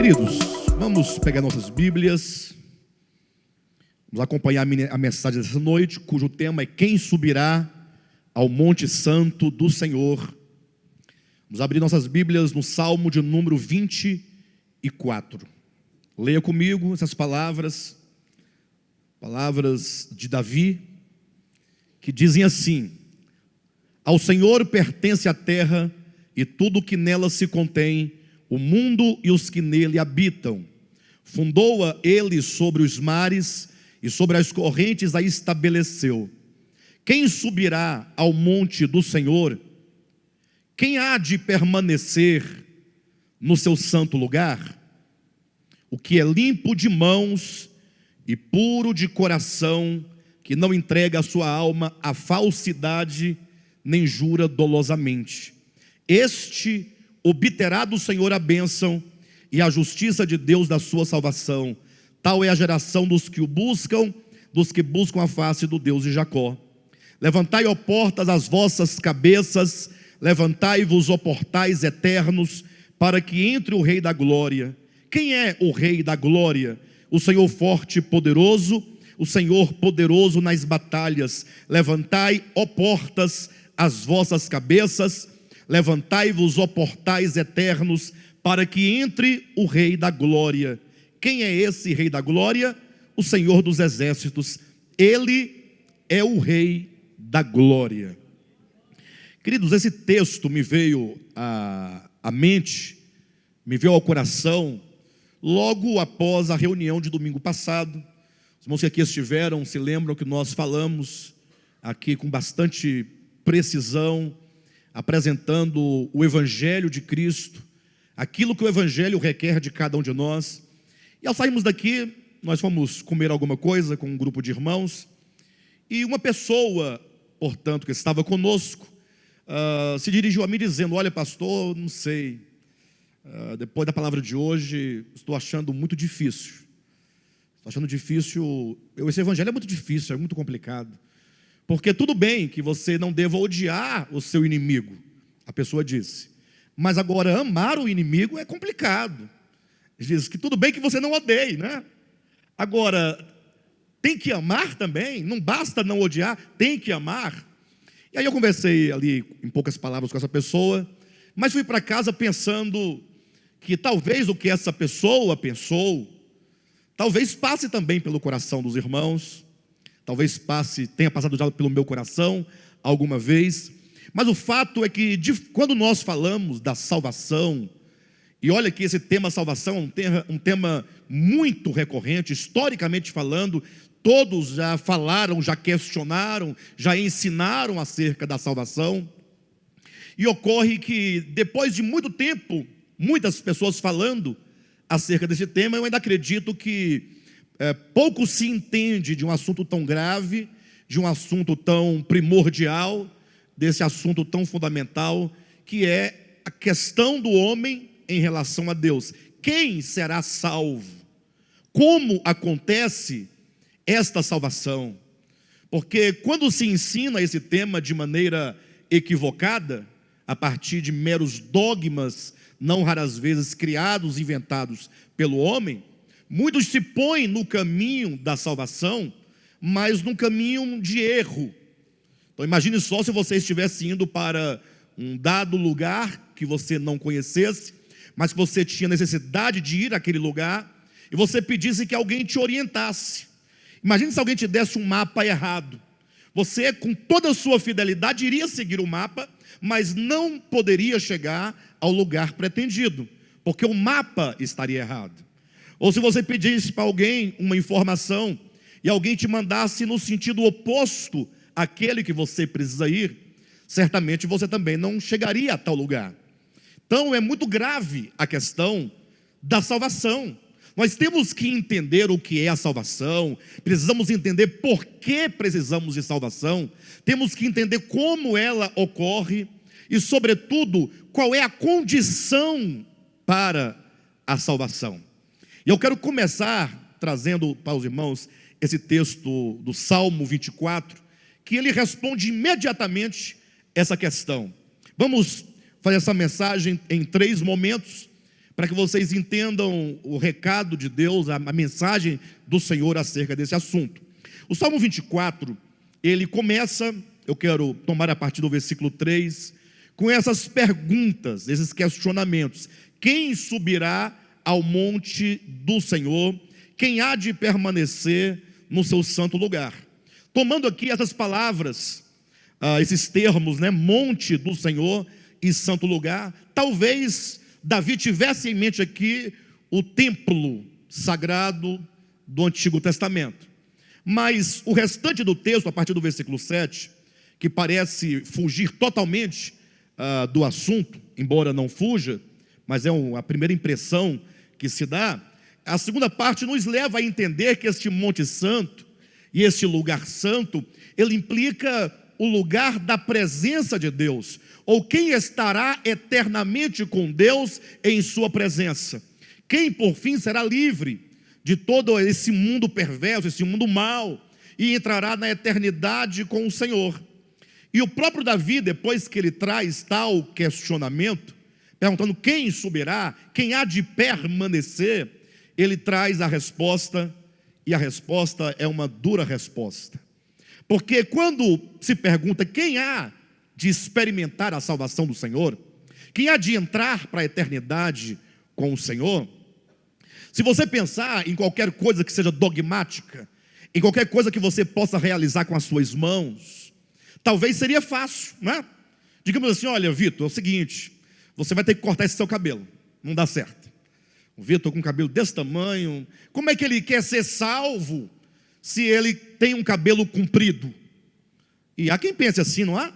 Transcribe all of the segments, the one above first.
Queridos, vamos pegar nossas Bíblias, vamos acompanhar a mensagem dessa noite, cujo tema é: quem subirá ao Monte Santo do Senhor? Vamos abrir nossas Bíblias no Salmo de número 24. Leia comigo essas palavras de Davi, que dizem assim: ao Senhor pertence a terra e tudo o que nela se contém, o mundo e os que nele habitam. Fundou-a ele sobre os mares e sobre as correntes a estabeleceu. Quem subirá ao monte do Senhor? Quem há de permanecer no seu santo lugar? O que é limpo de mãos e puro de coração, que não entrega a sua alma à falsidade, nem jura dolosamente. Este obterá do Senhor a bênção e a justiça de Deus da sua salvação. Tal é a geração dos que o buscam, dos que buscam a face do Deus de Jacó. Levantai, ó portas, as vossas cabeças, levantai-vos, ó portais eternos, para que entre o Rei da Glória. Quem é o Rei da Glória? O Senhor forte e poderoso, o Senhor poderoso nas batalhas. Levantai, ó portas, as vossas cabeças, levantai-vos, ó portais eternos, para que entre o Rei da Glória. Quem é esse Rei da Glória? O Senhor dos Exércitos. Ele é o Rei da Glória. Queridos, esse texto me veio à mente, me veio ao coração, logo após a reunião de domingo passado. Os irmãos que aqui estiveram se lembram que nós falamos aqui com bastante precisão, apresentando o Evangelho de Cristo, aquilo que o Evangelho requer de cada um de nós. E ao sairmos daqui, nós fomos comer alguma coisa com um grupo de irmãos, e uma pessoa, portanto, que estava conosco, se dirigiu a mim dizendo: olha, pastor, não sei, depois da palavra de hoje, estou achando muito difícil. Esse Evangelho é muito difícil, é muito complicado. Porque tudo bem que você não deva odiar o seu inimigo, a pessoa disse, mas agora amar o inimigo é complicado. Diz que tudo bem que você não odeie, né? Agora, tem que amar também, não basta não odiar, tem que amar. E aí eu conversei ali em poucas palavras com essa pessoa, mas fui para casa pensando que talvez o que essa pessoa pensou, talvez passe também pelo coração dos irmãos, talvez tenha passado já pelo meu coração alguma vez. Mas o fato é que quando nós falamos da salvação, e olha que esse tema salvação é um tema muito recorrente, historicamente falando, todos já falaram, já questionaram, já ensinaram acerca da salvação. E ocorre que depois de muito tempo, muitas pessoas falando acerca desse tema, eu ainda acredito que pouco se entende de um assunto tão grave, de um assunto tão primordial, desse assunto tão fundamental, que é a questão do homem em relação a Deus. Quem será salvo? Como acontece esta salvação? Porque quando se ensina esse tema de maneira equivocada, a partir de meros dogmas, não raras vezes criados, inventados pelo homem, muitos se põem no caminho da salvação, mas num caminho de erro. Então imagine só se você estivesse indo para um dado lugar que você não conhecesse, mas que você tinha necessidade de ir àquele lugar, e você pedisse que alguém te orientasse. Imagine se alguém te desse um mapa errado. Você, com toda a sua fidelidade, iria seguir o mapa, mas não poderia chegar ao lugar pretendido, porque o mapa estaria errado. Ou se você pedisse para alguém uma informação e alguém te mandasse no sentido oposto àquele que você precisa ir, certamente você também não chegaria a tal lugar. Então é muito grave a questão da salvação. Nós temos que entender o que é a salvação, precisamos entender por que precisamos de salvação, temos que entender como ela ocorre e, sobretudo, qual é a condição para a salvação. E eu quero começar trazendo para os irmãos esse texto do Salmo 24, que ele responde imediatamente essa questão. Vamos fazer essa mensagem em 3 momentos. para que vocês entendam o recado de Deus, a mensagem do Senhor acerca desse assunto. O Salmo 24, ele começa, eu quero tomar a partir do versículo 3, com essas perguntas, esses questionamentos. Quem subirá ao monte do Senhor? Quem há de permanecer no seu santo lugar? Tomando aqui essas palavras, esses termos, né? Monte do Senhor e santo lugar, talvez Davi tivesse em mente aqui o templo sagrado do Antigo Testamento. Mas o restante do texto, a partir do versículo 7, que parece fugir totalmente do assunto, embora não fuja, mas é a primeira impressão que se dá, a segunda parte nos leva a entender que este Monte Santo e este lugar santo, ele implica o lugar da presença de Deus, ou quem estará eternamente com Deus em sua presença. Quem, por fim, será livre de todo esse mundo perverso, esse mundo mau, e entrará na eternidade com o Senhor. E o próprio Davi, depois que ele traz tal questionamento, perguntando quem subirá, quem há de permanecer, ele traz a resposta, e a resposta é uma dura resposta. Porque quando se pergunta quem há de experimentar a salvação do Senhor, quem há de entrar para a eternidade com o Senhor, se você pensar em qualquer coisa que seja dogmática, em qualquer coisa que você possa realizar com as suas mãos, talvez seria fácil, né? Digamos assim, olha, Vitor, é o seguinte, você vai ter que cortar esse seu cabelo, não dá certo. O Vitor com um cabelo desse tamanho, como é que ele quer ser salvo se ele tem um cabelo comprido? E há quem pense assim, não há?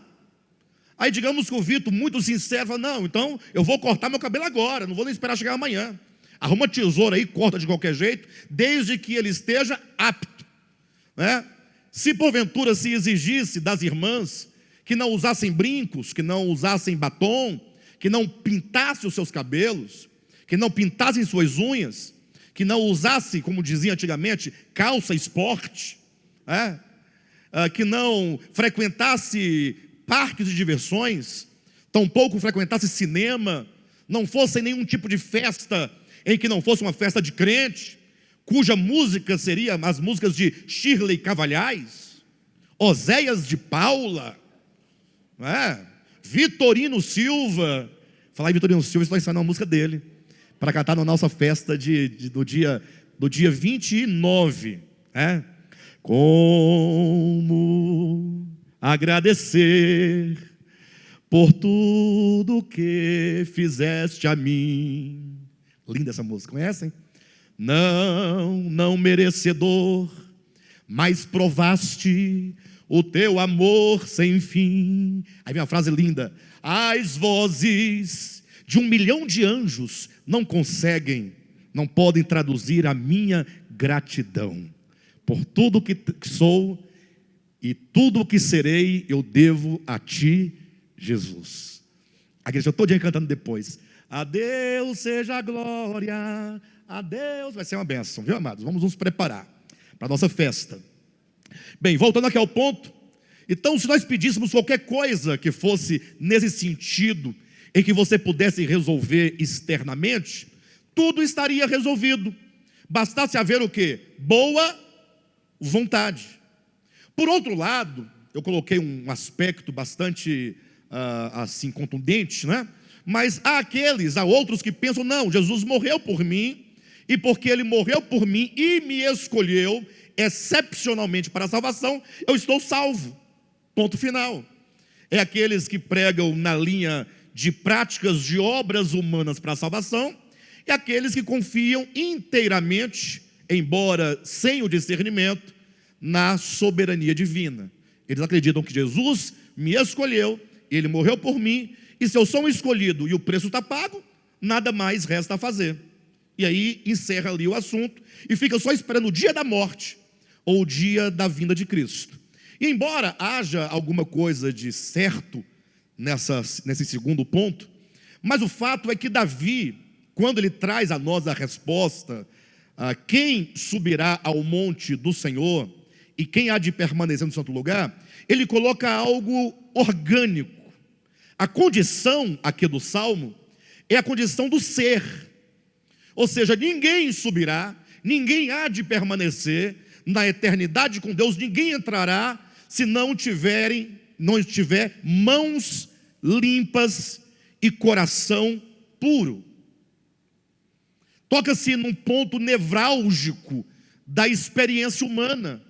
Aí digamos que o Vitor, muito sincero, fala, não, então eu vou cortar meu cabelo agora, não vou nem esperar chegar amanhã. Arruma tesoura aí, corta de qualquer jeito, desde que ele esteja apto, né? Se porventura se exigisse das irmãs que não usassem brincos, que não usassem batom, que não pintassem os seus cabelos, que não pintassem suas unhas, que não usasse, como dizia antigamente, calça esporte, que não frequentasse parques de diversões, tampouco frequentasse cinema, não fosse nenhum tipo de festa em que não fosse uma festa de crente, cuja música seria as músicas de Shirley Cavalhais, Oséias de Paula, Vitorino Silva. Falar em Vitorino Silva, estou ensinando a música dele para cantar na nossa festa do dia 29. Como agradecer por tudo que fizeste a mim. Linda essa música, conhecem? Não merecedor, mas provaste o teu amor sem fim. Aí vem uma frase linda: as vozes de 1 milhão de anjos não podem traduzir a minha gratidão. Por tudo que sou e tudo o que serei, eu devo a ti, Jesus. A igreja toda cantando depois: a Deus seja a glória, a Deus. Vai ser uma bênção, viu, amados? Vamos nos preparar para a nossa festa. Bem, voltando aqui ao ponto. Então, se nós pedíssemos qualquer coisa que fosse nesse sentido, em que você pudesse resolver externamente, tudo estaria resolvido. Bastasse haver o quê? Boa vontade. Por outro lado, eu coloquei um aspecto bastante assim contundente, né? Mas há outros que pensam, não, Jesus morreu por mim, e porque Ele morreu por mim e me escolheu excepcionalmente para a salvação, eu estou salvo, ponto final. É aqueles que pregam na linha de práticas de obras humanas para a salvação, e aqueles que confiam inteiramente, embora sem o discernimento, na soberania divina. Eles acreditam que Jesus me escolheu, Ele morreu por mim, e se eu sou um escolhido e o preço está pago, nada mais resta a fazer. E aí encerra ali o assunto e fica só esperando o dia da morte ou o dia da vinda de Cristo. E embora haja alguma coisa de certo nesse segundo ponto, mas o fato é que Davi, quando ele traz a nós a resposta, quem subirá ao monte do Senhor e quem há de permanecer no santo lugar, ele coloca algo orgânico. A condição aqui do Salmo é a condição do ser, Ou seja, ninguém subirá, ninguém há de permanecer na eternidade com Deus, ninguém entrará se não tiver mãos limpas e coração puro. Toca-se num ponto nevrálgico da experiência humana,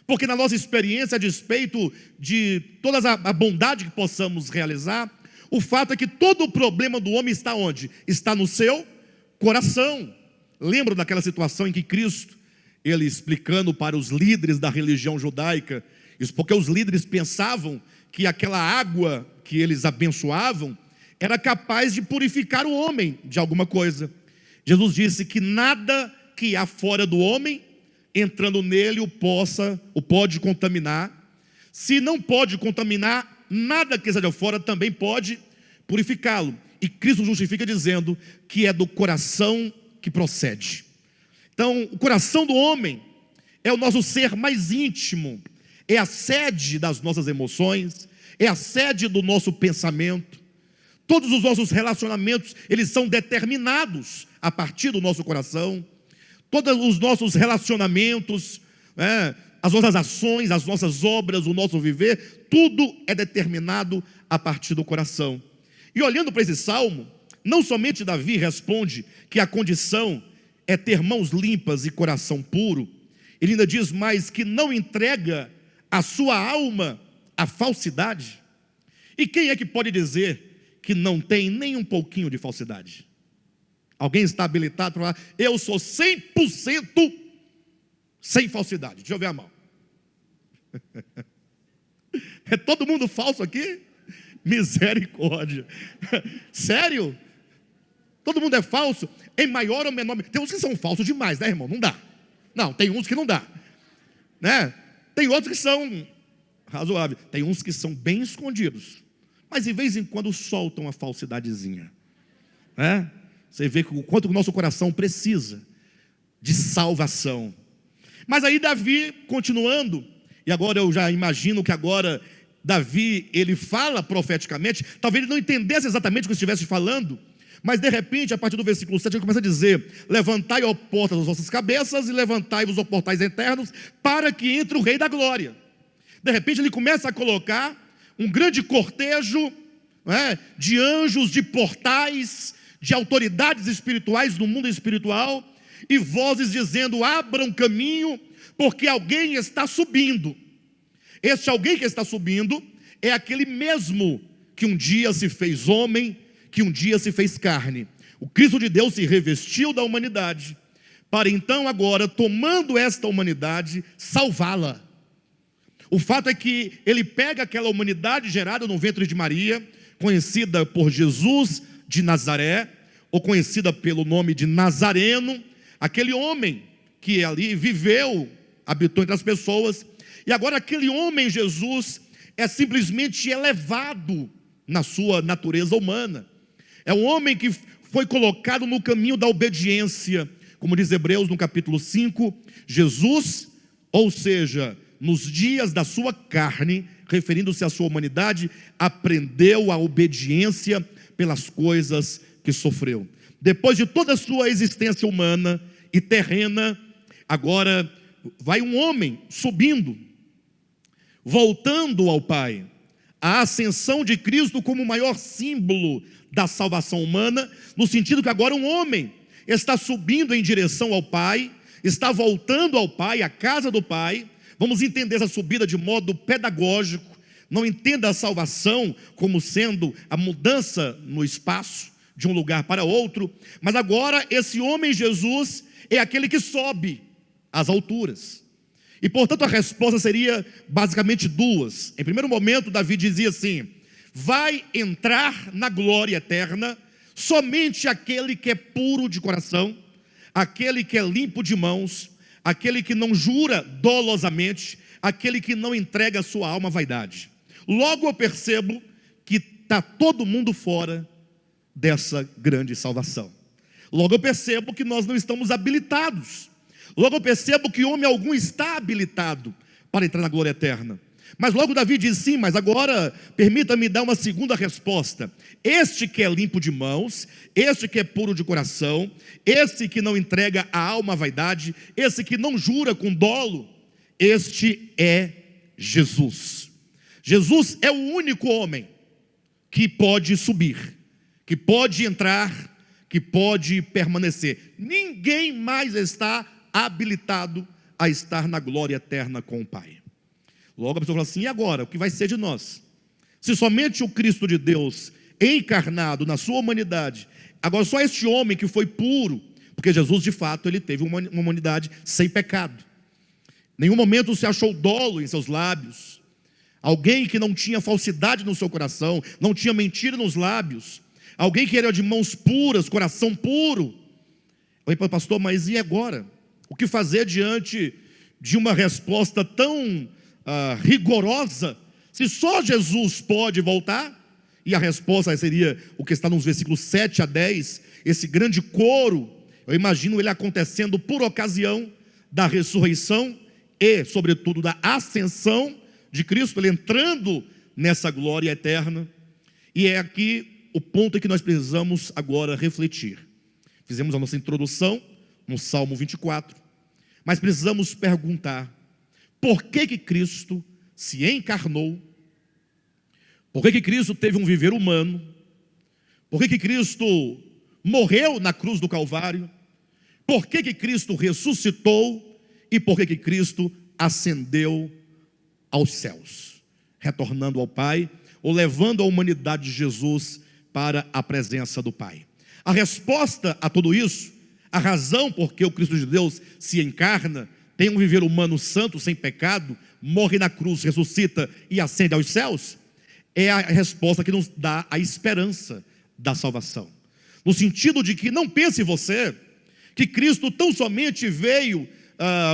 porque na nossa experiência, a despeito de toda a bondade que possamos realizar, o fato é que todo o problema do homem está onde? Está no seu coração. Lembro daquela situação em que Cristo, ele explicando para os líderes da religião judaica, isso porque os líderes pensavam que aquela água que eles abençoavam era capaz de purificar o homem de alguma coisa. Jesus disse que nada que há fora do homem, entrando nele, o pode contaminar. Se não pode contaminar, nada que seja fora também pode purificá-lo. E Cristo justifica dizendo que é do coração que procede. Então, o coração do homem é o nosso ser mais íntimo, é a sede das nossas emoções, é a sede do nosso pensamento. Todos os nossos relacionamentos, eles são determinados a partir do nosso coração. Todos os nossos relacionamentos, as nossas ações, as nossas obras, o nosso viver, tudo é determinado a partir do coração. E olhando para esse salmo, não somente Davi responde que a condição é ter mãos limpas e coração puro, ele ainda diz mais que não entrega a sua alma à falsidade. E quem é que pode dizer que não tem nem um pouquinho de falsidade? Alguém está habilitado para falar, eu sou 100% sem falsidade? Deixa eu ver a mão. É todo mundo falso aqui? Misericórdia. Sério? Todo mundo é falso? Em maior ou menor? Tem uns que são falsos demais, né, irmão? Não dá. Não, tem uns que não dá, né? Tem outros que são razoáveis. Tem uns que são bem escondidos, mas de vez em quando soltam a falsidadezinha, né? Você vê o quanto o nosso coração precisa de salvação. Mas aí Davi, continuando, e agora eu já imagino que agora Davi, ele fala profeticamente, talvez ele não entendesse exatamente o que estivesse falando, mas de repente, a partir do versículo 7, ele começa a dizer, levantai, ó portas, as vossas cabeças, e levantai-vos, ó portais internos, para que entre o Rei da Glória. De repente ele começa a colocar um grande cortejo, de anjos, de portais, de autoridades espirituais no mundo espiritual, e vozes dizendo, abram caminho, porque alguém está subindo. Este alguém que está subindo é aquele mesmo que um dia se fez homem, que um dia se fez carne. O Cristo de Deus se revestiu da humanidade, para então agora, tomando esta humanidade, salvá-la. O fato é que ele pega aquela humanidade gerada no ventre de Maria, conhecida por Jesus de Nazaré, ou conhecida pelo nome de Nazareno, aquele homem que ali viveu, habitou entre as pessoas, e agora aquele homem Jesus é simplesmente elevado na sua natureza humana. É um homem que foi colocado no caminho da obediência, como diz Hebreus no capítulo 5, Jesus, ou seja, nos dias da sua carne, referindo-se à sua humanidade, aprendeu a obediência pelas coisas que sofreu. Depois de toda a sua existência humana e terrena, agora vai um homem subindo, voltando ao Pai. A ascensão de Cristo como o maior símbolo da salvação humana, no sentido que agora um homem está subindo em direção ao Pai, está voltando ao Pai, à casa do Pai. Vamos entender essa subida de modo pedagógico. Não entenda a salvação como sendo a mudança no espaço de um lugar para outro, mas agora esse homem Jesus é aquele que sobe às alturas. E portanto a resposta seria basicamente duas. Em primeiro momento Davi dizia assim, vai entrar na glória eterna somente aquele que é puro de coração, aquele que é limpo de mãos, aquele que não jura dolosamente, aquele que não entrega a sua alma à vaidade. Logo eu percebo que está todo mundo fora dessa grande salvação. Logo eu percebo que nós não estamos habilitados. Logo eu percebo que homem algum está habilitado para entrar na glória eterna. Mas logo Davi diz: sim, mas agora permita-me dar uma segunda resposta. Este que é limpo de mãos, este que é puro de coração, este que não entrega a alma à vaidade, este que não jura com dolo, este é Jesus. Jesus é o único homem que pode subir, que pode entrar, que pode permanecer. Ninguém mais está habilitado a estar na glória eterna com o Pai. Logo a pessoa fala assim: e agora? O que vai ser de nós? Se somente o Cristo de Deus encarnado na sua humanidade, agora só este homem que foi puro, porque Jesus de fato ele teve uma humanidade sem pecado. Nenhum momento se achou dolo em seus lábios. Alguém que não tinha falsidade no seu coração, não tinha mentira nos lábios. Alguém que era de mãos puras, coração puro. Eu falei: pastor, mas e agora? O que fazer diante de uma resposta tão rigorosa? Se só Jesus pode voltar? E a resposta seria o que está nos versículos 7 a 10, esse grande coro. Eu imagino ele acontecendo por ocasião da ressurreição e, sobretudo, da ascensão de Cristo, ele entrando nessa glória eterna. E é aqui o ponto em que nós precisamos agora refletir. Fizemos a nossa introdução no Salmo 24, mas precisamos perguntar: por que Cristo se encarnou? Por que Cristo teve um viver humano? Por que Cristo morreu na cruz do Calvário? Por que Cristo ressuscitou? E por que Cristo ascendeu aos céus, retornando ao Pai, ou levando a humanidade de Jesus para a presença do Pai? A resposta a tudo isso, a razão por que o Cristo de Deus se encarna, tem um viver humano santo, sem pecado, morre na cruz, ressuscita e ascende aos céus, é a resposta que nos dá a esperança da salvação. No sentido de que não pense você que Cristo tão somente veio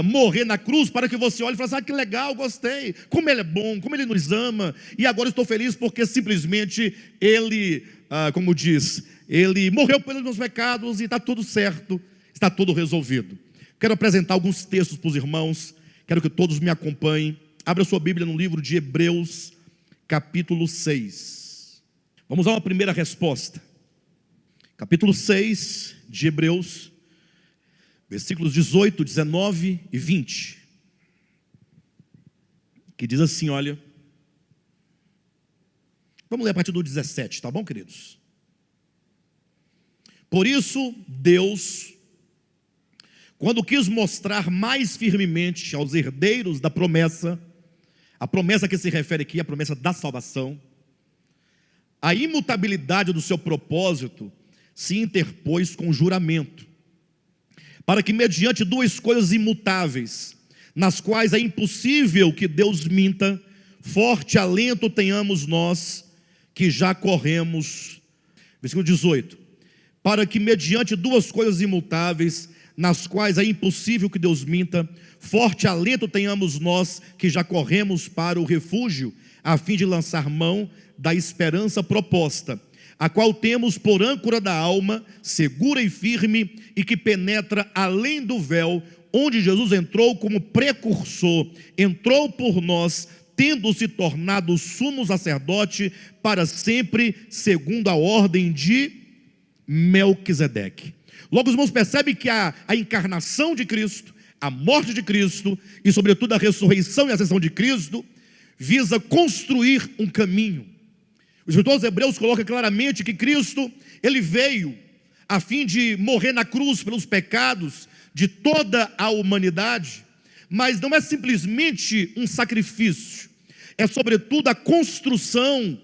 morrer na cruz para que você olhe e fale assim: que legal, gostei, como Ele é bom, como Ele nos ama, e agora estou feliz porque simplesmente Ele, como diz, Ele morreu pelos meus pecados e está tudo certo, está tudo resolvido. Quero apresentar alguns textos para os irmãos, quero que todos me acompanhem. Abra sua Bíblia no livro de Hebreus, capítulo 6. Vamos a uma primeira resposta. Capítulo 6 de Hebreus, versículos 18, 19 e 20, que diz assim, olha, vamos ler a partir do 17, tá bom, queridos? Por isso, Deus, quando quis mostrar mais firmemente aos herdeiros da promessa, a promessa que se refere aqui, a promessa da salvação, a imutabilidade do seu propósito, se interpôs com juramento, para que mediante duas coisas imutáveis, nas quais é impossível que Deus minta, forte alento tenhamos nós, que já corremos. Versículo 18, para que mediante duas coisas imutáveis, nas quais é impossível que Deus minta, forte alento tenhamos nós, que já corremos para o refúgio, a fim de lançar mão da esperança proposta, a qual temos por âncora da alma, segura e firme, e que penetra além do véu, onde Jesus entrou como precursor, entrou por nós, tendo se tornado sumo sacerdote para sempre, segundo a ordem de Melquisedeque. Logo os irmãos percebem que a encarnação de Cristo, a morte de Cristo, e sobretudo a ressurreição e a ascensão de Cristo, visa construir um caminho. O escritor aos Hebreus coloca claramente que Cristo, ele veio a fim de morrer na cruz pelos pecados de toda a humanidade, mas não é simplesmente um sacrifício, é sobretudo a construção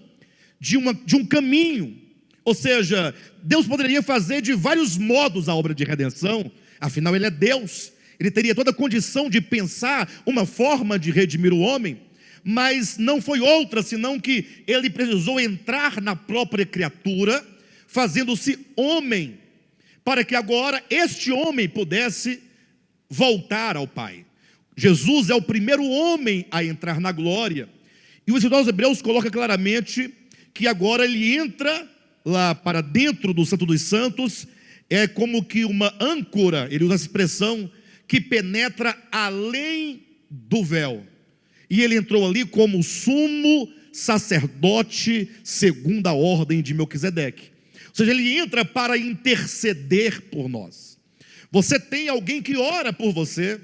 de um caminho. Ou seja, Deus poderia fazer de vários modos a obra de redenção, afinal Ele é Deus, Ele teria toda a condição de pensar uma forma de redimir o homem, mas não foi outra, senão que Ele precisou entrar na própria criatura, fazendo-se homem, para que agora este homem pudesse voltar ao Pai. Jesus é o primeiro homem a entrar na glória, e o escritor aos Hebreus coloca claramente que agora ele entra lá para dentro do Santo dos Santos, é como que uma âncora, ele usa a expressão, que penetra além do véu. e ele entrou ali como sumo sacerdote segundo a ordem de Melquisedeque. Ou seja, ele entra para interceder por nós. Você tem alguém que ora por você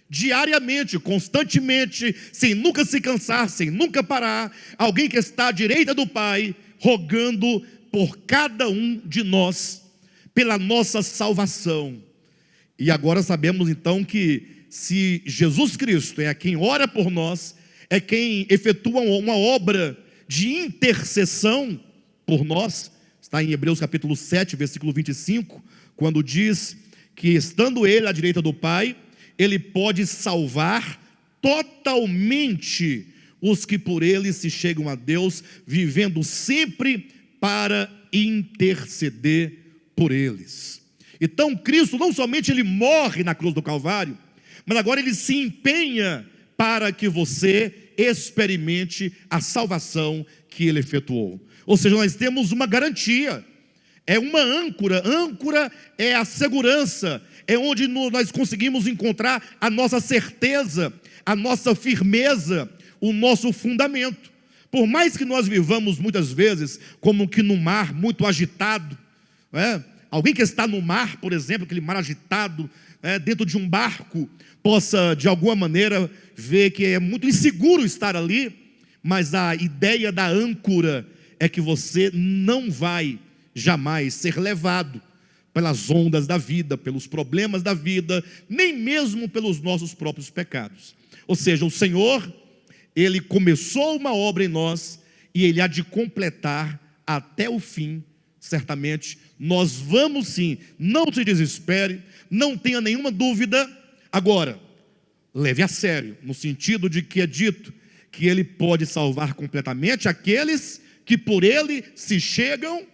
diariamente, constantemente, sem nunca se cansar, sem nunca parar. Alguém que está à direita do Pai, rogando por cada um de nós, pela nossa salvação. E agora sabemos então que se Jesus Cristo é quem ora por nós, é quem efetua uma obra de intercessão por nós, está em Hebreus capítulo 7, versículo 25, quando diz que estando ele à direita do Pai, ele pode salvar totalmente os que por ele se chegam a Deus, vivendo sempre para interceder por eles. Então Cristo não somente ele morre na cruz do Calvário, mas agora ele se empenha para que você experimente a salvação que ele efetuou. Ou seja, nós temos uma garantia, é uma âncora. Âncora é a segurança, é onde nós conseguimos encontrar a nossa certeza, a nossa firmeza, o nosso fundamento. Por mais que nós vivamos muitas vezes como que num mar muito agitado, alguém que está no mar, por exemplo, aquele mar agitado, dentro de um barco, possa de alguma maneira ver que é muito inseguro estar ali, mas a ideia da âncora é que você não vai jamais ser levado pelas ondas da vida, pelos problemas da vida, nem mesmo pelos nossos próprios pecados. Ou seja, o Senhor, ele começou uma obra em nós e ele há de completar até o fim. Certamente nós vamos sim, não se desespere, não tenha nenhuma dúvida. Agora, leve a sério, no sentido de que é dito que ele pode salvar completamente aqueles que por ele se chegam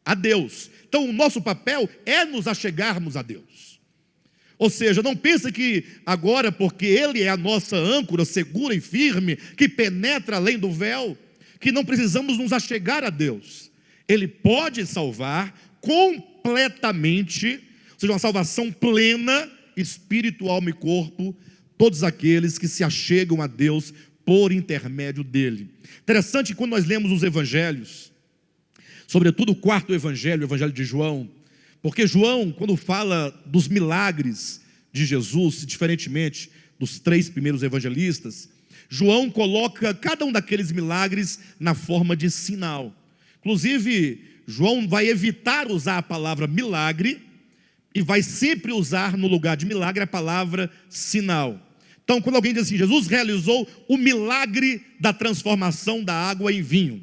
a Deus. Então o nosso papel é nos achegarmos a Deus. Ou seja, não pense que agora, porque ele é a nossa âncora segura e firme, que penetra além do véu, que não precisamos nos achegar a Deus. Ele pode salvar completamente, ou seja, uma salvação plena, espírito, alma e corpo, todos aqueles que se achegam a Deus por intermédio dele. Interessante que quando nós lemos os evangelhos, sobretudo o quarto evangelho, o evangelho de João, porque João, quando fala dos milagres de Jesus, diferentemente dos 3 primeiros evangelistas, João coloca cada um daqueles milagres na forma de sinal. Inclusive, João vai evitar usar a palavra milagre e vai sempre usar no lugar de milagre a palavra sinal. Então, quando alguém diz assim, Jesus realizou o milagre da transformação da água em vinho,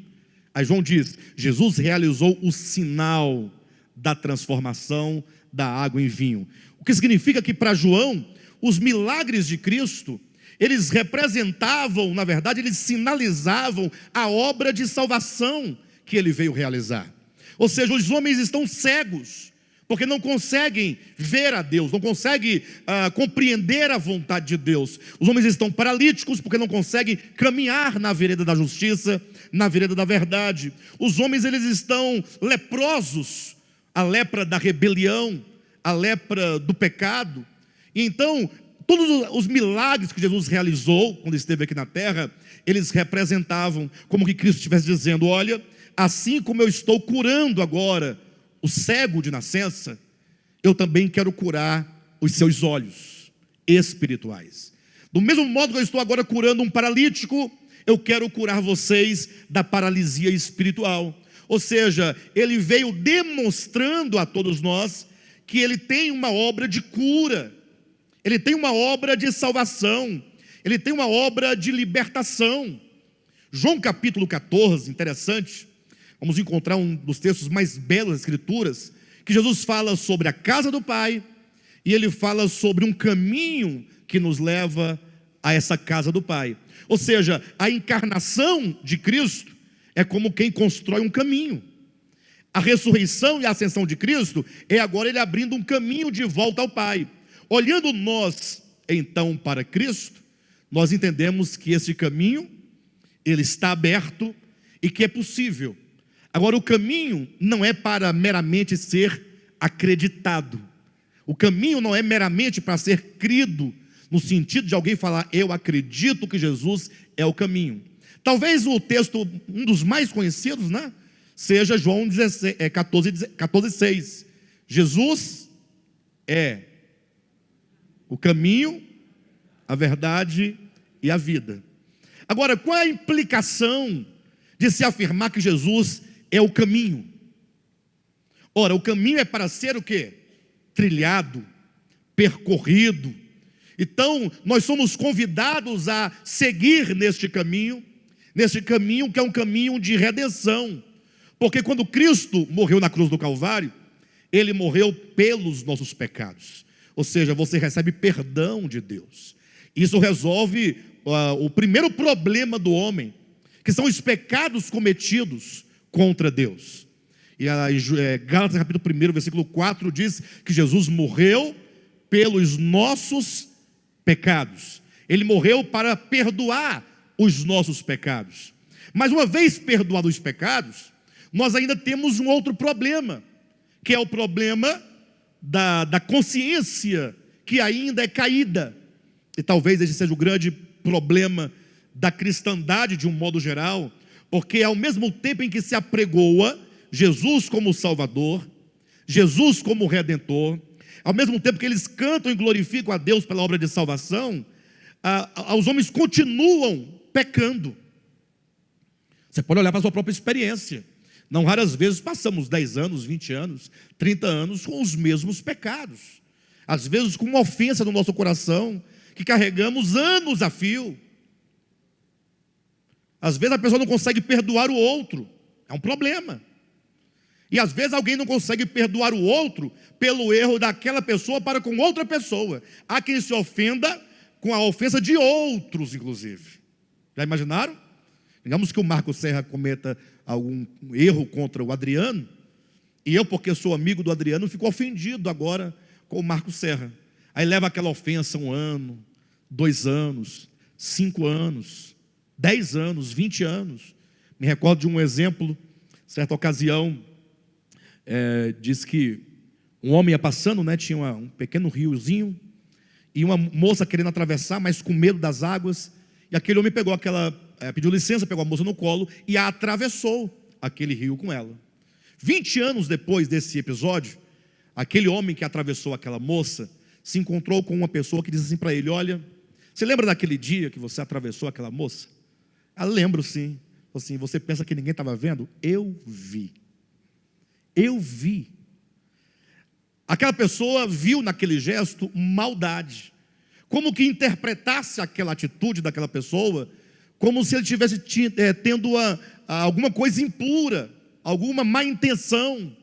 aí João diz, Jesus realizou o sinal da transformação da água em vinho. O que significa que para João, os milagres de Cristo, eles representavam, na verdade, eles sinalizavam a obra de salvação que ele veio realizar. Ou seja, os homens estão cegos, porque não conseguem ver a Deus, não conseguem compreender a vontade de Deus. Os homens estão paralíticos, porque não conseguem caminhar na vereda da justiça, na vereda da verdade. Os homens, eles estão leprosos, a lepra da rebelião, a lepra do pecado. E então, todos os milagres que Jesus realizou, quando esteve aqui na terra, eles representavam como que Cristo estivesse dizendo, olha, assim como eu estou curando agora o cego de nascença, eu também quero curar os seus olhos espirituais. Do mesmo modo que eu estou agora curando um paralítico, eu quero curar vocês da paralisia espiritual. Ou seja, ele veio demonstrando a todos nós que ele tem uma obra de cura, ele tem uma obra de salvação, ele tem uma obra de libertação. João capítulo 14, interessante, vamos encontrar um dos textos mais belos das Escrituras, que Jesus fala sobre a casa do Pai, e ele fala sobre um caminho que nos leva a essa casa do Pai. Ou seja, a encarnação de Cristo é como quem constrói um caminho. A ressurreição e a ascensão de Cristo é agora ele abrindo um caminho de volta ao Pai. Olhando nós, então, para Cristo, nós entendemos que esse caminho, ele está aberto e que é possível. Agora, o caminho não é para meramente ser acreditado. O caminho não é meramente para ser crido. no sentido de alguém falar: eu acredito que Jesus é o caminho. Talvez o texto, um dos mais conhecidos, né, seja João 14,6. Jesus é o caminho, a verdade e a vida. Agora, qual é a implicação de se afirmar que Jesus é o caminho? Ora, o caminho é para ser o quê? Trilhado, percorrido. Então, nós somos convidados a seguir neste caminho que é um caminho de redenção. Porque quando Cristo morreu na cruz do Calvário, Ele morreu pelos nossos pecados. Ou seja, você recebe perdão de Deus. Isso resolve o primeiro problema do homem, que são os pecados cometidos contra Deus. E Gálatas capítulo 1, versículo 4 diz que Jesus morreu pelos nossos pecados. Ele morreu para perdoar os nossos pecados. Mas uma vez perdoados os pecados, nós ainda temos um outro problema, que é o problema da consciência, que ainda é caída. E talvez esse seja o grande problema da cristandade de um modo geral, porque ao mesmo tempo em que se apregoa Jesus como Salvador, Jesus como Redentor, ao mesmo tempo que eles cantam e glorificam a Deus pela obra de salvação, os homens continuam pecando. Você pode olhar para a sua própria experiência. Não raras vezes passamos 10 anos, 20 anos, 30 anos com os mesmos pecados. Às vezes com uma ofensa no nosso coração, que carregamos anos a fio. Às vezes a pessoa não consegue perdoar o outro, é um problema. E às vezes alguém não consegue perdoar o outro pelo erro daquela pessoa para com outra pessoa. Há quem se ofenda com a ofensa de outros, inclusive. Já imaginaram? Digamos que o Marco Serra cometa algum erro contra o Adriano, e eu, porque sou amigo do Adriano, fico ofendido agora com o Marco Serra. Aí leva aquela ofensa 1 ano, 2 anos, 5 anos, 10 anos, 20 anos. Me recordo de um exemplo, certa ocasião, diz que um homem ia passando, né, tinha um pequeno riozinho, e uma moça querendo atravessar, mas com medo das águas, e aquele homem pegou pediu licença, pegou a moça no colo e a atravessou aquele rio com ela. 20 anos depois desse episódio, aquele homem que atravessou aquela moça se encontrou com uma pessoa que disse assim para ele: olha, você lembra daquele dia que você atravessou aquela moça? Ela: lembro sim. Assim, você pensa que ninguém estava vendo? Eu vi. Aquela pessoa viu naquele gesto maldade, como que interpretasse aquela atitude daquela pessoa como se ele estivesse tendo alguma coisa impura, alguma má intenção.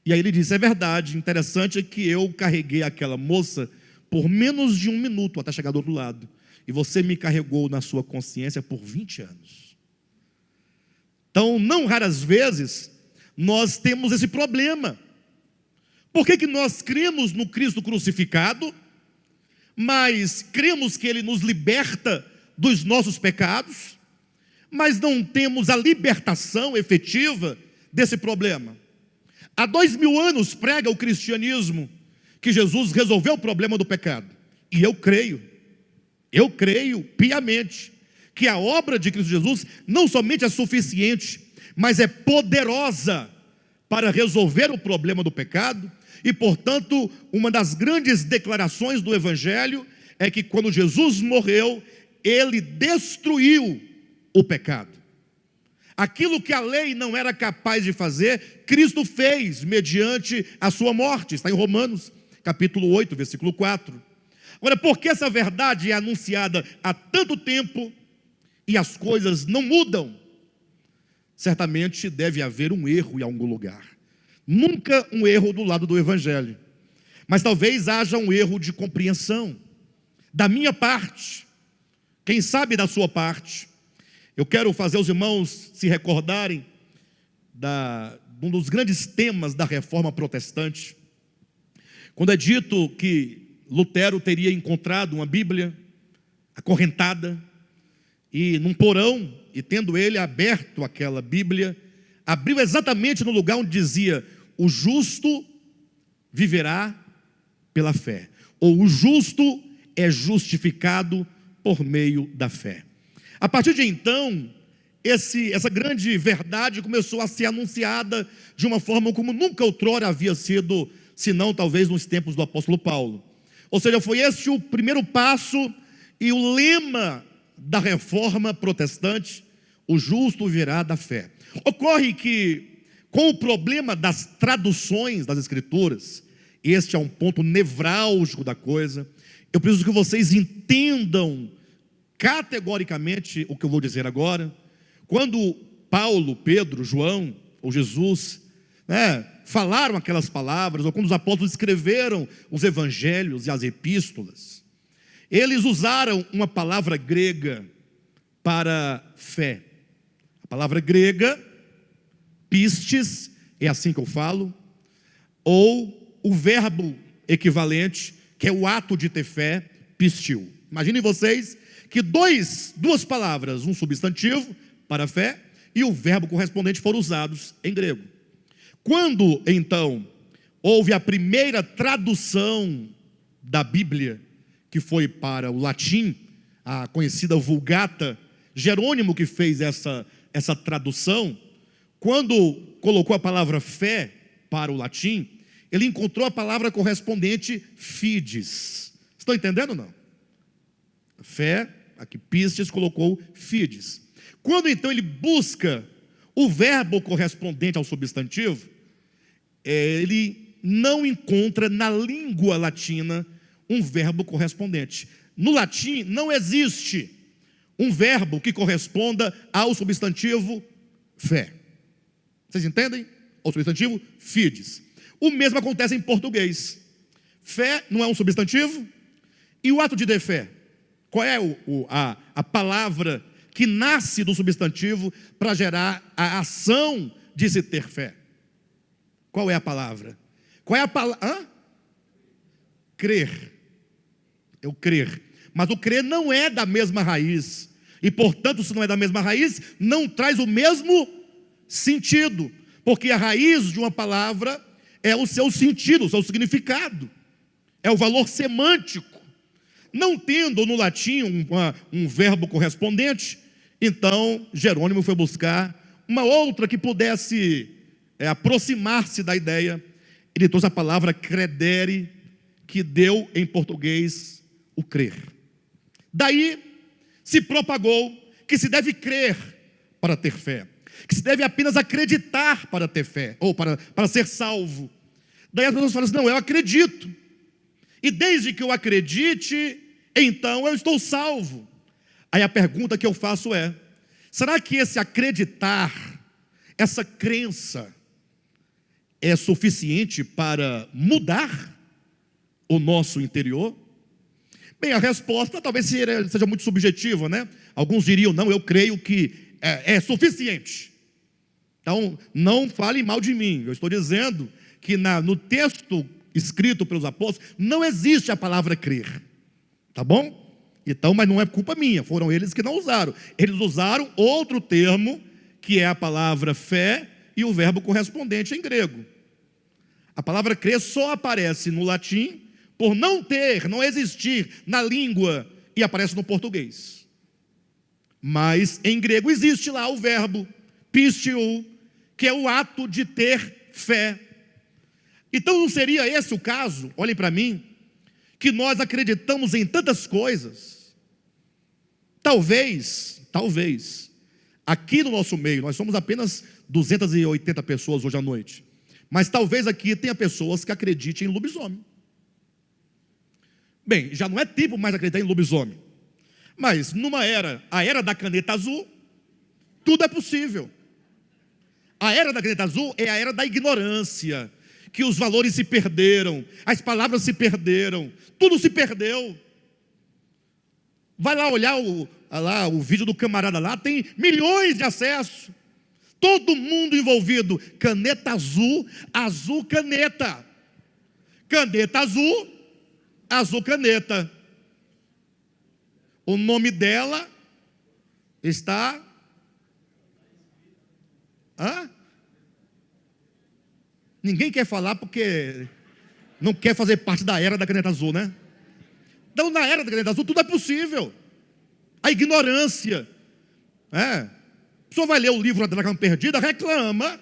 E aí ele disse: é verdade, interessante é que eu carreguei aquela moça por menos de 1 minuto até chegar do outro lado, e você me carregou na sua consciência por 20 anos. Então, não raras vezes, nós temos esse problema. Por que nós cremos no Cristo crucificado, mas cremos que Ele nos liberta dos nossos pecados, mas não temos a libertação efetiva desse problema? Há 2000 anos prega o cristianismo que Jesus resolveu o problema do pecado, e eu creio piamente que a obra de Cristo Jesus não somente é suficiente, mas é poderosa para resolver o problema do pecado. E portanto, uma das grandes declarações do Evangelho é que quando Jesus morreu, Ele destruiu o pecado. Aquilo que a lei não era capaz de fazer, Cristo fez mediante a sua morte. Está em Romanos capítulo 8, versículo 4. Agora, por que essa verdade é anunciada há tanto tempo e as coisas não mudam? Certamente deve haver um erro em algum lugar. Nunca um erro do lado do Evangelho, mas talvez haja um erro de compreensão da minha parte, quem sabe da sua parte. Eu quero fazer os irmãos se recordarem de um dos grandes temas da reforma protestante, quando é dito que Lutero teria encontrado uma Bíblia acorrentada, e num porão, e tendo ele aberto aquela Bíblia, abriu exatamente no lugar onde dizia: o justo viverá pela fé, ou o justo é justificado por meio da fé. A partir de então, essa grande verdade começou a ser anunciada de uma forma como nunca outrora havia sido, senão talvez nos tempos do apóstolo Paulo. Ou seja, foi este o primeiro passo e o lema da reforma protestante: o justo viverá da fé. Ocorre que, com o problema das traduções das Escrituras, este é um ponto nevrálgico da coisa. Eu preciso que vocês entendam categoricamente o que eu vou dizer agora. Quando Paulo, Pedro, João ou Jesus falaram aquelas palavras, ou quando os apóstolos escreveram os evangelhos e as epístolas, eles usaram uma palavra grega para fé. A palavra grega, pistes, é assim que eu falo, ou o verbo equivalente, que é o ato de ter fé, pistil. Imaginem vocês que duas palavras, um substantivo para fé e o verbo correspondente foram usados em grego. Quando então houve a primeira tradução da Bíblia, que foi para o latim, a conhecida Vulgata, Jerônimo que fez essa tradução, quando colocou a palavra fé para o latim, ele encontrou a palavra correspondente fides. Estão entendendo ou não? Fé, aqui pistes, colocou fides. Quando então ele busca o verbo correspondente ao substantivo, ele não encontra na língua latina um verbo correspondente. No latim não existe um verbo que corresponda ao substantivo fé. Vocês entendem? Ao substantivo fides. O mesmo acontece em português. Fé não é um substantivo. E o ato de ter fé? Qual é a palavra que nasce do substantivo para gerar a ação de se ter fé? Qual é a palavra? Qual é a palavra? Crer. Eu crer. Mas o crer não é da mesma raiz. E portanto, se não é da mesma raiz, não traz o mesmo sentido. Porque a raiz de uma palavra é o seu sentido, o seu significado. É o valor semântico. Não tendo no latim um verbo correspondente, então Jerônimo foi buscar uma outra que pudesse aproximar-se da ideia. Ele trouxe a palavra credere, que deu em português o crer. Daí se propagou que se deve crer para ter fé, que se deve apenas acreditar para ter fé, ou para ser salvo. Daí as pessoas falam assim: não, eu acredito, e desde que eu acredite, então eu estou salvo. Aí a pergunta que eu faço é: será que esse acreditar, essa crença, é suficiente para mudar o nosso interior? Bem, a resposta talvez seja muito subjetiva, né? Alguns diriam: não, eu creio que é suficiente. Então, não fale mal de mim. Eu estou dizendo que no texto escrito pelos apóstolos não existe a palavra crer. Tá bom? Então, mas não é culpa minha, foram eles que não usaram. Eles usaram outro termo, que é a palavra fé e o verbo correspondente em grego. A palavra crer só aparece no latim por não existir na língua, e aparece no português. Mas em grego existe lá o verbo pisteu, que é o ato de ter fé. Então não seria esse o caso, olhem para mim, que nós acreditamos em tantas coisas. Talvez, aqui no nosso meio, nós somos apenas 280 pessoas hoje à noite, mas talvez aqui tenha pessoas que acreditem em lobisomem. Bem, já não é tipo mais acreditar em lobisomem, mas a era da caneta azul, tudo é possível. A era da caneta azul é a era da ignorância, que os valores se perderam, as palavras se perderam, tudo se perdeu. Vai lá olhar o vídeo do camarada lá, tem milhões de acessos, todo mundo envolvido. Caneta azul, azul caneta, caneta azul, azul caneta. O nome dela está... Ninguém quer falar porque não quer fazer parte da era da caneta azul, né? Então, na era da caneta azul, tudo é possível. A ignorância. A pessoa vai ler o livro da Cama Perdida, reclama.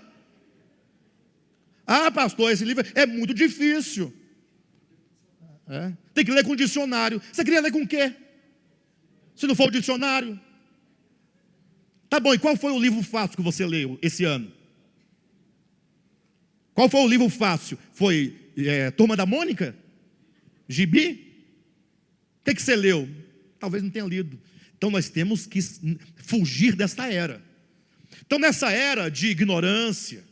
Ah, pastor, esse livro é muito difícil. Tem que ler com dicionário. Você queria ler com o quê? Se não for o dicionário. Tá bom, e qual foi o livro fácil que você leu esse ano? Qual foi o livro fácil? Foi Turma da Mônica? Gibi? O que você leu? Talvez não tenha lido. Então nós temos que fugir desta era. Então nessa era de ignorância,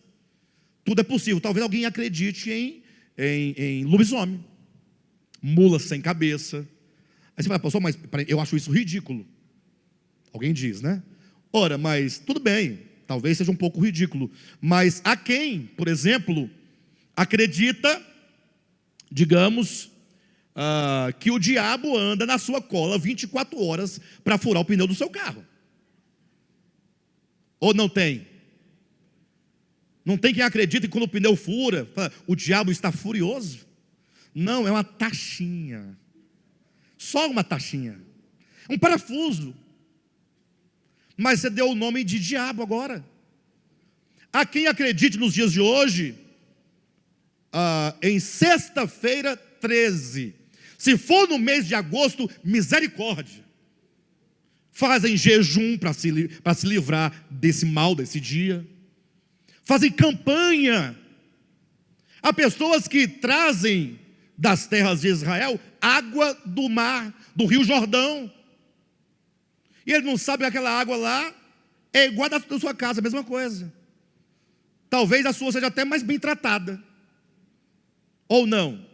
tudo é possível. Talvez alguém acredite em lobisomem, mula sem cabeça. Aí você fala, pastor, mas eu acho isso ridículo. Alguém diz, né? Ora, mas tudo bem, talvez seja um pouco ridículo. Mas há quem, por exemplo, acredita, digamos, que o diabo anda na sua cola 24 horas para furar o pneu do seu carro. Ou não tem? Não tem quem acredita que quando o pneu fura, o diabo está furioso? Não, é uma taxinha. Só uma taxinha. Um parafuso. Mas você deu o nome de diabo agora. Há quem acredite nos dias de hoje, em sexta-feira 13. Se for no mês de agosto, misericórdia. Fazem jejum para se livrar desse mal, desse dia. Fazem campanha. Há pessoas que trazem das terras de Israel água do mar, do rio Jordão. E ele não sabe que aquela água lá é igual a da sua casa, a mesma coisa. Talvez a sua seja até mais bem tratada. Ou não.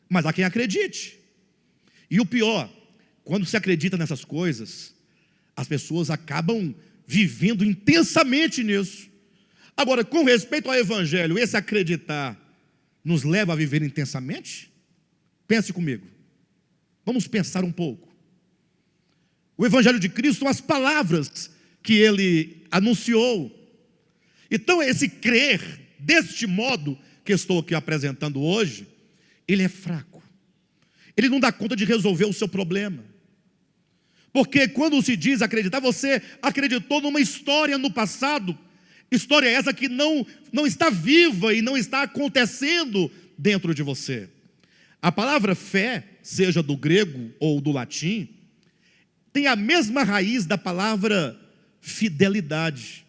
Mas há quem acredite. E o pior, quando se acredita nessas coisas, as pessoas acabam vivendo intensamente nisso. Agora, com respeito ao Evangelho, esse acreditar nos leva a viver intensamente? Pense comigo. Vamos pensar um pouco. O Evangelho de Cristo são as palavras que Ele anunciou. Então, esse crer deste modo que estou aqui apresentando hoje, ele é fraco. Ele não dá conta de resolver o seu problema. Porque quando se diz acreditar, você acreditou numa história no passado, história essa que não está viva e não está acontecendo dentro de você. A palavra fé, seja do grego ou do latim, tem a mesma raiz da palavra fidelidade.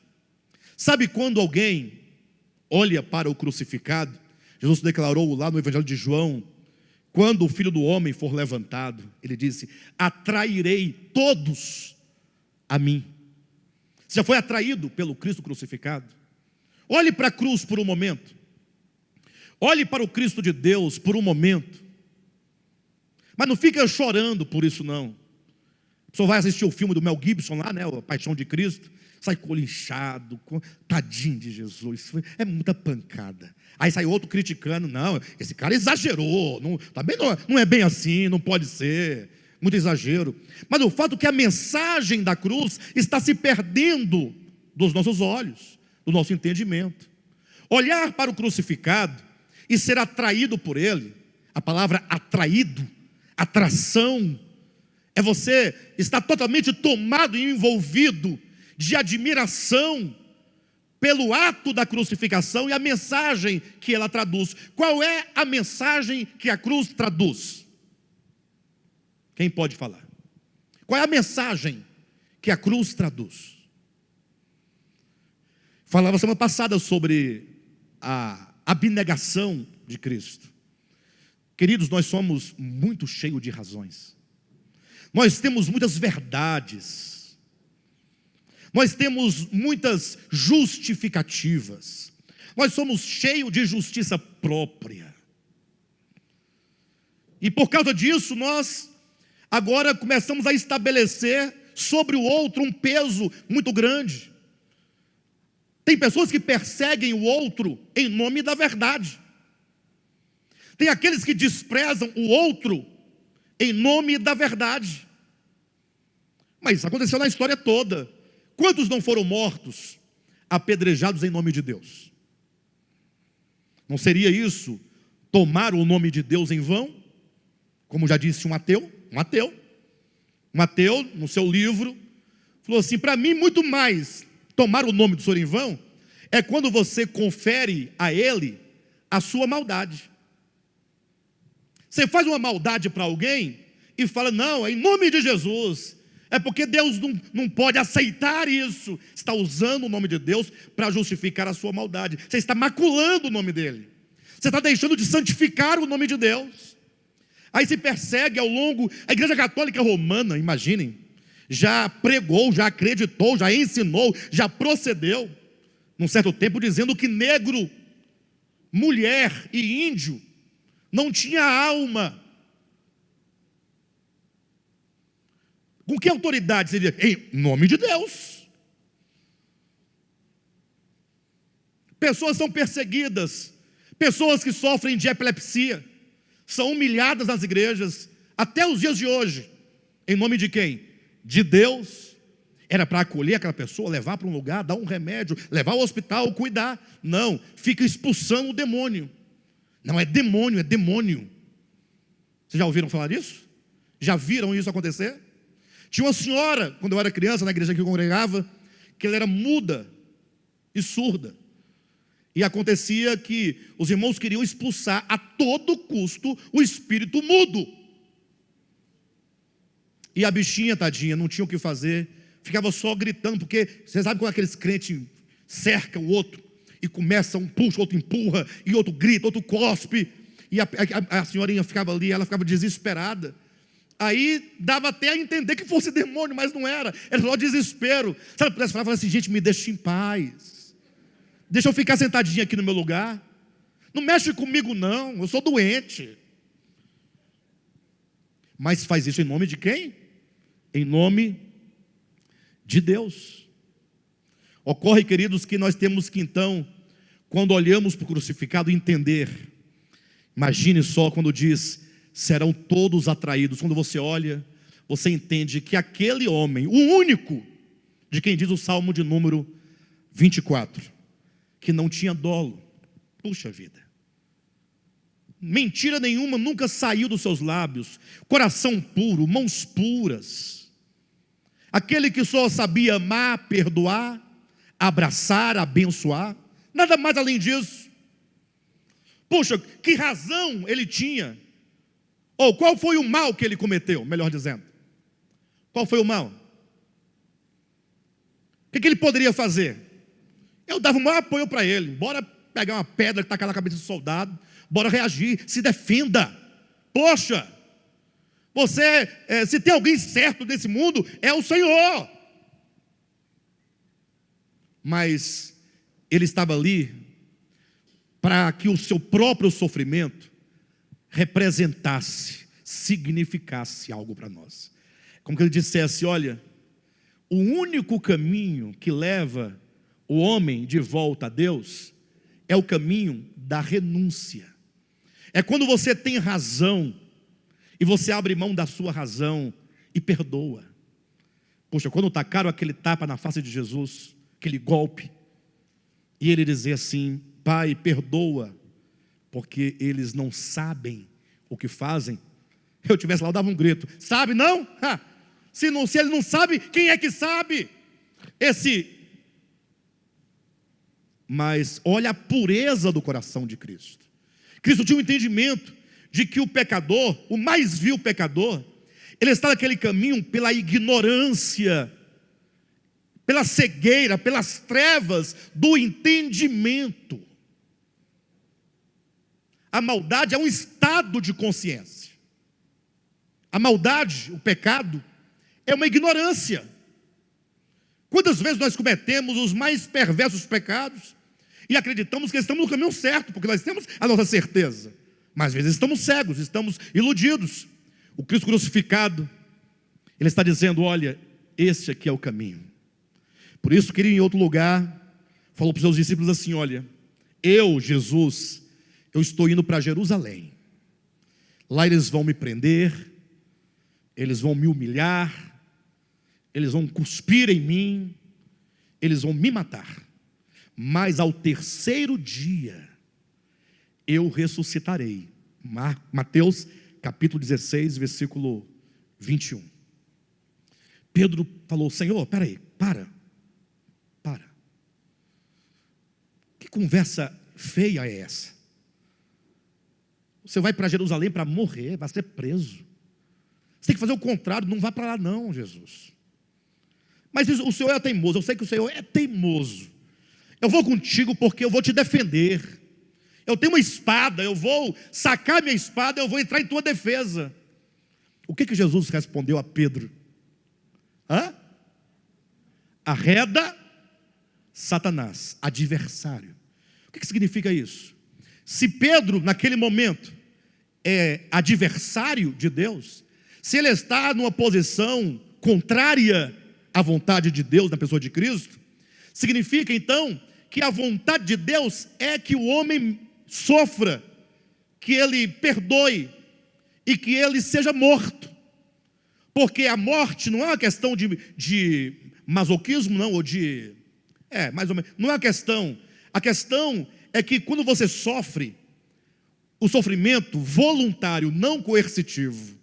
Sabe quando alguém olha para o crucificado? Jesus declarou lá no Evangelho de João, quando o Filho do Homem for levantado, ele disse, atrairei todos a mim. Você já foi atraído pelo Cristo crucificado? Olhe para a cruz por um momento. Olhe para o Cristo de Deus por um momento. Mas não fica chorando por isso não. A pessoa vai assistir o filme do Mel Gibson lá, né, a Paixão de Cristo, sai com o olho inchado, tadinho de Jesus, é muita pancada. Aí sai outro criticando, não, esse cara exagerou, também não é bem assim, não pode ser, muito exagero. Mas o fato é que a mensagem da cruz está se perdendo dos nossos olhos, do nosso entendimento. Olhar para o crucificado e ser atraído por ele, a palavra atraído, atração, é você estar totalmente tomado e envolvido de admiração pelo ato da crucificação e a mensagem que ela traduz. Qual é a mensagem que a cruz traduz? Quem pode falar? Qual é a mensagem que a cruz traduz? Falava semana passada sobre a abnegação de Cristo. Queridos, nós somos muito cheios de razões. Nós temos muitas verdades. Nós temos muitas justificativas. Nós somos cheios de justiça própria. E por causa disso, nós agora começamos a estabelecer sobre o outro um peso muito grande. Tem pessoas que perseguem o outro em nome da verdade. Tem aqueles que desprezam o outro em nome da verdade. Mas isso aconteceu na história toda. Quantos não foram mortos, apedrejados em nome de Deus? Não seria isso tomar o nome de Deus em vão? Como já disse um ateu, no seu livro, falou assim: para mim, muito mais tomar o nome do Senhor em vão é quando você confere a Ele a sua maldade. Você faz uma maldade para alguém e fala: não, é em nome de Jesus. É porque Deus não pode aceitar isso. Você está usando o nome de Deus para justificar a sua maldade. Você está maculando o nome dEle. Você está deixando de santificar o nome de Deus. Aí se persegue ao longo. A Igreja Católica Romana, imaginem, já pregou, já acreditou, já ensinou, já procedeu, num certo tempo, dizendo que negro, mulher e índio não tinha alma. Com que autoridade seria? Em nome de Deus. Pessoas são perseguidas, pessoas que sofrem de epilepsia são humilhadas nas igrejas até os dias de hoje. Em nome de quem? De Deus. Era para acolher aquela pessoa, levar para um lugar, dar um remédio, levar ao hospital, cuidar. Não, fica expulsando o demônio. Não é demônio, é demônio. Vocês já ouviram falar disso? Já viram isso acontecer? Tinha uma senhora, quando eu era criança, na igreja que eu congregava, que ela era muda e surda. E acontecia que os irmãos queriam expulsar a todo custo o espírito mudo. E a bichinha, tadinha, não tinha o que fazer, ficava só gritando, porque você sabe quando aqueles crentes cercam o outro, e começa, um puxa, outro empurra, e outro grita, outro cospe, e a senhorinha ficava ali, ela ficava desesperada. Aí dava até a entender que fosse demônio, mas não era só desespero. Se ela pudesse falar assim: gente, me deixa em paz, deixa eu ficar sentadinha aqui no meu lugar, não mexe comigo não, eu sou doente. Mas faz isso em nome de quem? Em nome de Deus. Ocorre, queridos, que nós temos que então, quando olhamos para o crucificado, entender. Imagine só quando diz: serão todos atraídos. Quando você olha, você entende que aquele homem, o único, de quem diz o Salmo de número 24, que não tinha dolo, puxa vida, mentira nenhuma nunca saiu dos seus lábios, coração puro, mãos puras, aquele que só sabia amar, perdoar, abraçar, abençoar, nada mais além disso. Puxa, que razão ele tinha? Ou qual foi o mal que ele cometeu, melhor dizendo? Qual foi o mal? O que ele poderia fazer? Eu dava o maior apoio para ele. Bora pegar uma pedra e tacar na cabeça do soldado. Bora reagir, se defenda. Poxa, você, se tem alguém certo nesse mundo, é o Senhor. Mas ele estava ali para que o seu próprio sofrimento representasse, significasse algo para nós. Como que ele dissesse: olha, o único caminho que leva o homem de volta a Deus é o caminho da renúncia. É quando você tem razão e você abre mão da sua razão e perdoa. Poxa, quando tacaram aquele tapa na face de Jesus, aquele golpe, e ele dizer assim: Pai, perdoa, porque eles não sabem o que fazem. Eu tivesse lá, eu dava um grito: sabe não? Se ele não sabe, quem é que sabe? Mas olha a pureza do coração de Cristo. Cristo tinha um entendimento de que o pecador, o mais vil pecador, ele está naquele caminho pela ignorância, pela cegueira, pelas trevas do entendimento. A maldade é um estado de consciência. A maldade, o pecado, é uma ignorância. Quantas vezes nós cometemos os mais perversos pecados e acreditamos que estamos no caminho certo, porque nós temos a nossa certeza, mas às vezes estamos cegos, estamos iludidos. O Cristo crucificado, Ele está dizendo: olha, esse aqui é o caminho. Por isso que Ele, em outro lugar, falou para os seus discípulos assim: olha, eu, Jesus, eu estou indo para Jerusalém. Lá eles vão me prender, eles vão me humilhar, eles vão cuspir em mim, eles vão me matar. Mas ao terceiro dia eu ressuscitarei. Mateus capítulo 16, versículo 21. Pedro falou: Senhor, peraí, para. Que conversa feia é essa? Você vai para Jerusalém para morrer, vai ser preso. Você tem que fazer o contrário, não vá para lá não, Jesus. Mas o Senhor é teimoso, eu sei que o Senhor é teimoso. Eu vou contigo porque eu vou te defender. Eu tenho uma espada, eu vou sacar minha espada, eu vou entrar em tua defesa. O que Jesus respondeu a Pedro? Arreda Satanás, adversário. O que significa isso? Se Pedro, naquele momento, é adversário de Deus, se ele está numa posição contrária à vontade de Deus na pessoa de Cristo, significa então que a vontade de Deus é que o homem sofra, que ele perdoe e que ele seja morto. Porque a morte não é uma questão de masoquismo, não, ou de... mais ou menos, não é uma questão. A questão é que quando você sofre, o sofrimento voluntário, não coercitivo.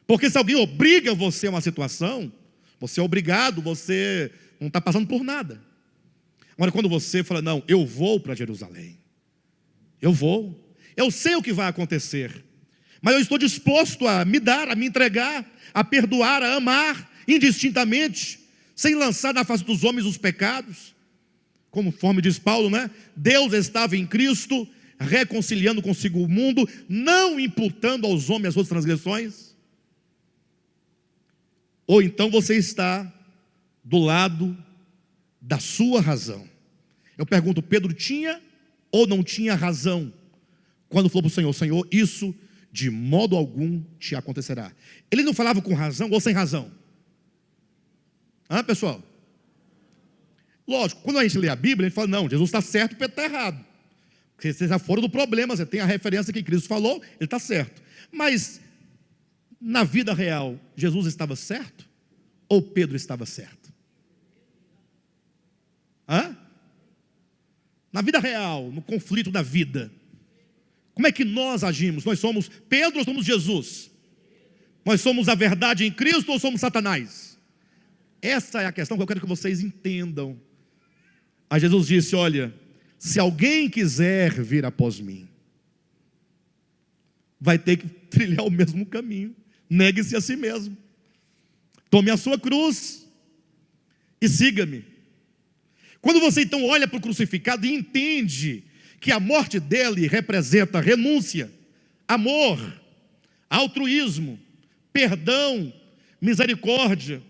Porque se alguém obriga você a uma situação, você é obrigado, você não está passando por nada. Agora, quando você fala: não, eu vou para Jerusalém, eu vou, eu sei o que vai acontecer, mas eu estou disposto a me dar, a me entregar, a perdoar, a amar indistintamente, sem lançar na face dos homens os pecados. Conforme diz Paulo, né? Deus estava em Cristo, reconciliando consigo o mundo, não imputando aos homens as suas transgressões. Ou então você está do lado da sua razão. Eu pergunto: Pedro tinha ou não tinha razão quando falou para o Senhor: Senhor, isso de modo algum te acontecerá? Ele não falava com razão ou sem razão? Pessoal? Lógico, quando a gente lê a Bíblia, a gente fala: não, Jesus está certo, Pedro está errado. Porque você já fora do problema, você tem a referência que Cristo falou, ele está certo. Mas, na vida real, Jesus estava certo? Ou Pedro estava certo? Na vida real, no conflito da vida, como é que nós agimos? Nós somos Pedro ou somos Jesus? Nós somos a verdade em Cristo ou somos Satanás? Essa é a questão que eu quero que vocês entendam. Aí Jesus disse: olha, se alguém quiser vir após mim, vai ter que trilhar o mesmo caminho. Negue-se a si mesmo, tome a sua cruz e siga-me. Quando você então olha para o crucificado e entende que a morte dele representa renúncia, amor, altruísmo, perdão, misericórdia,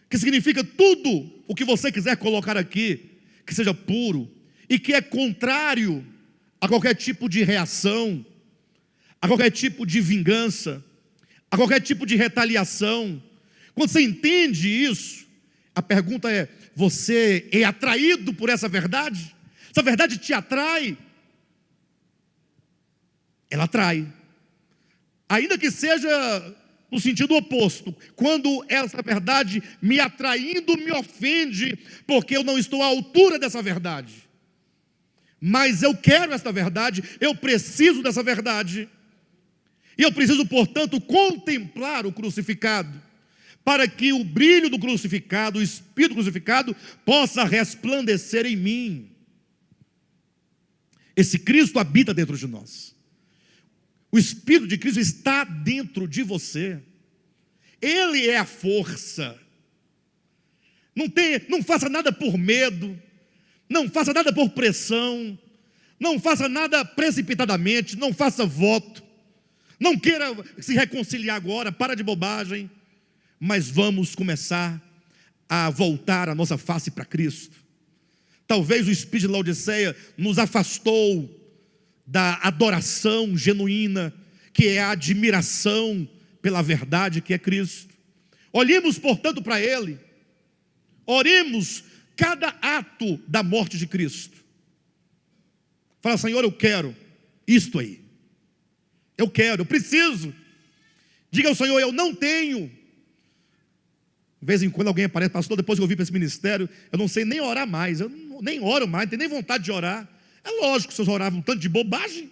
que significa tudo o que você quiser colocar aqui, que seja puro e que é contrário a qualquer tipo de reação, a qualquer tipo de vingança, a qualquer tipo de retaliação. Quando você entende isso, a pergunta é: você é atraído por essa verdade? Essa verdade te atrai? Ela atrai, ainda que seja no sentido oposto. Quando essa verdade me atraindo me ofende, porque eu não estou à altura dessa verdade, mas eu quero essa verdade, eu preciso dessa verdade, e eu preciso, portanto, contemplar o crucificado, para que o brilho do crucificado, o Espírito crucificado, possa resplandecer em mim. Esse Cristo habita dentro de nós. O Espírito de Cristo está dentro de você. Ele é a força. Não faça nada por medo, não faça nada por pressão, não faça nada precipitadamente, não faça voto, não queira se reconciliar agora, para de bobagem, mas vamos começar a voltar a nossa face para Cristo. Talvez o espírito de Laodiceia nos afastou da adoração genuína, que é a admiração pela verdade que é Cristo. Olhemos, portanto, para Ele, oremos cada ato da morte de Cristo. Fala: Senhor, eu quero isto aí, eu quero, eu preciso. Diga ao Senhor: eu não tenho. De vez em quando alguém aparece: pastor, depois que eu vim para esse ministério, eu não sei nem orar mais, eu nem oro mais, não tenho nem vontade de orar. É lógico que vocês oravam um tanto de bobagem.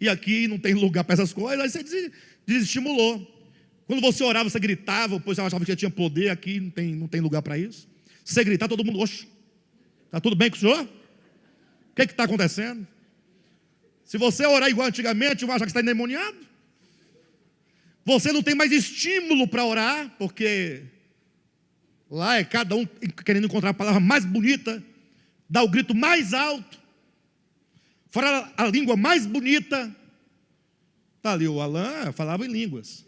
e aqui não tem lugar para essas coisas, aí você desestimulou. Quando você orava, você gritava, pois você achava que tinha poder, aqui não tem lugar para isso. Se você gritar, todo mundo, oxe, está tudo bem com o senhor? O que está acontecendo? Se você orar igual antigamente, vão achar que você está endemoniado. Você não tem mais estímulo para orar, porque lá é cada um querendo encontrar a palavra mais bonita, dar o grito mais alto, falar a língua mais bonita. Está ali, o Alain falava em línguas.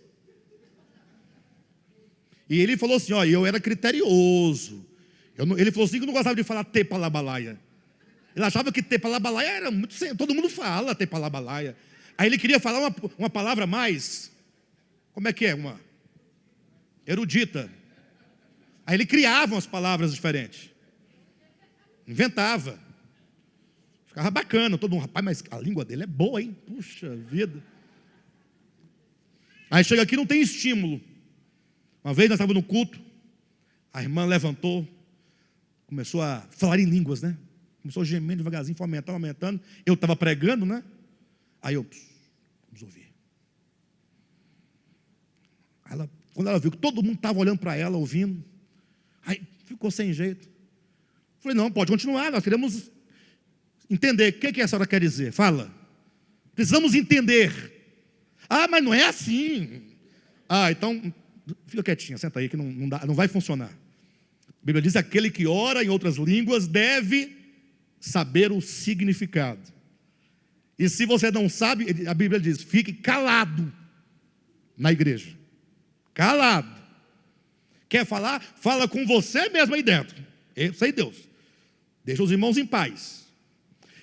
E ele falou assim, eu era criterioso. Ele falou assim que não gostava de falar tepalabalaia. Ele achava que tepalabalaia era muito... Todo mundo fala tepalabalaia. Aí ele queria falar uma palavra mais... Como é que é? Uma erudita. Aí ele criava umas palavras diferentes. Inventava. Ficava bacana. Todo mundo, rapaz, mas a língua dele é boa, hein? Puxa vida. Aí chega aqui e não tem estímulo. Uma vez nós estávamos no culto, a irmã levantou, começou a falar em línguas, né? Começou gemendo devagarzinho, foi aumentando. Eu estava pregando, né? Aí vamos ouvir. Quando ela viu que todo mundo estava olhando para ela, ouvindo, aí ficou sem jeito. Falei, não, pode continuar, nós queremos entender. O que a senhora quer dizer? Fala. Precisamos entender. Ah, mas não é assim. Ah, então... Fica quietinha, senta aí que não vai funcionar. A Bíblia diz que aquele que ora em outras línguas deve saber o significado. E se você não sabe, a Bíblia diz, fique calado na igreja. Calado. Quer falar? Fala com você mesmo aí dentro. Eu sei Deus. Deixa os irmãos em paz.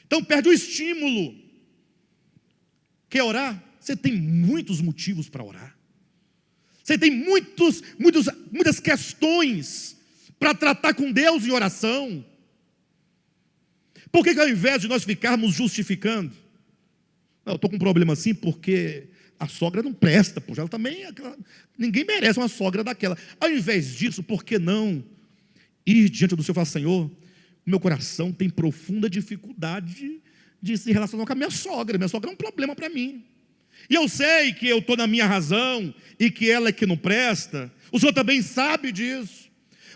Então perde o estímulo. Quer orar? Você tem muitos motivos para orar. Você tem muitas questões para tratar com Deus em oração. Por que ao invés de nós ficarmos justificando? Não, eu estou com um problema assim porque a sogra não presta, pois ela também, ninguém merece uma sogra daquela. Ao invés disso, por que não ir diante do Senhor e falar, Senhor, meu coração tem profunda dificuldade de se relacionar com a minha sogra é um problema para mim. E eu sei que eu estou na minha razão e que ela é que não presta. O Senhor também sabe disso.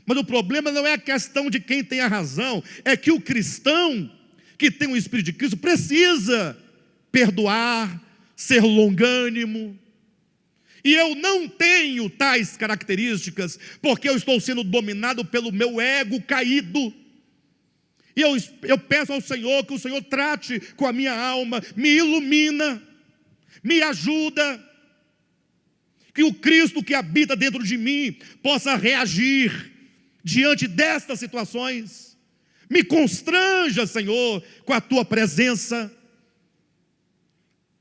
Mas o problema não é a questão de quem tem a razão, é que o cristão que tem o Espírito de Cristo precisa perdoar, ser longânimo. E eu não tenho tais características, porque eu estou sendo dominado pelo meu ego caído. E eu peço ao Senhor que o Senhor trate com a minha alma, me ilumina, me ajuda, que o Cristo que habita dentro de mim possa reagir diante destas situações. Me constranja, Senhor, com a tua presença.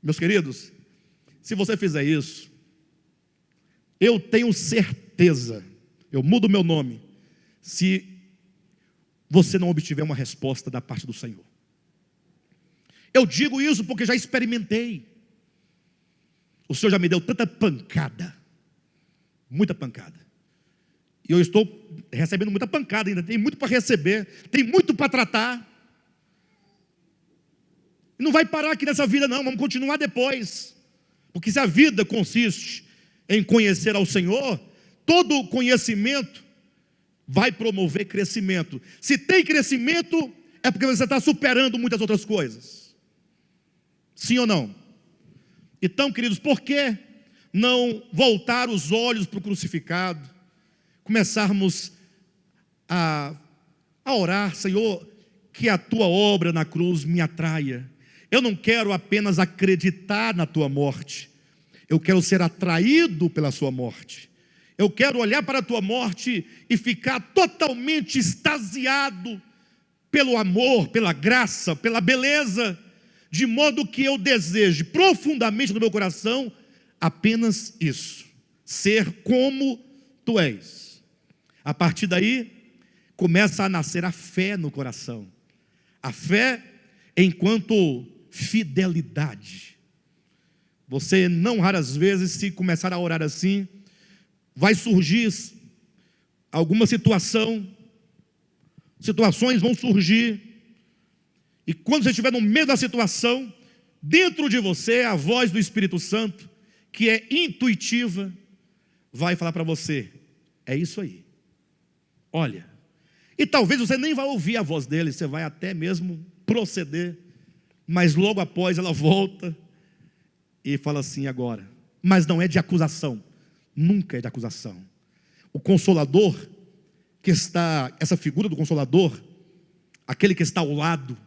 Meus queridos, se você fizer isso, eu tenho certeza, eu mudo meu nome, se você não obtiver uma resposta da parte do Senhor. Eu digo isso porque já experimentei. O Senhor já me deu tanta pancada, muita pancada, e eu estou recebendo muita pancada ainda, tem muito para receber, tem muito para tratar, e não vai parar aqui nessa vida não, vamos continuar depois, porque se a vida consiste em conhecer ao Senhor, todo conhecimento vai promover crescimento. Se tem crescimento, é porque você está superando muitas outras coisas, sim ou não? Então, queridos, por que não voltar os olhos para o crucificado, começarmos a orar, Senhor, que a tua obra na cruz me atraia. Eu não quero apenas acreditar na tua morte, eu quero ser atraído pela sua morte. Eu quero olhar para a tua morte e ficar totalmente extasiado pelo amor, pela graça, pela beleza, de modo que eu deseje profundamente no meu coração apenas isso, ser como tu és. A partir daí, começa a nascer a fé no coração, a fé enquanto fidelidade. Você não raras vezes, se começar a orar assim, vai surgir alguma situações vão surgir, e quando você estiver no meio da situação, dentro de você, a voz do Espírito Santo, que é intuitiva, vai falar para você: é isso aí, olha. E talvez você nem vá ouvir a voz dele, você vai até mesmo proceder, mas logo após ela volta e fala assim: agora. Mas não é de acusação, nunca é de acusação. O Consolador, essa figura do Consolador, aquele que está ao lado,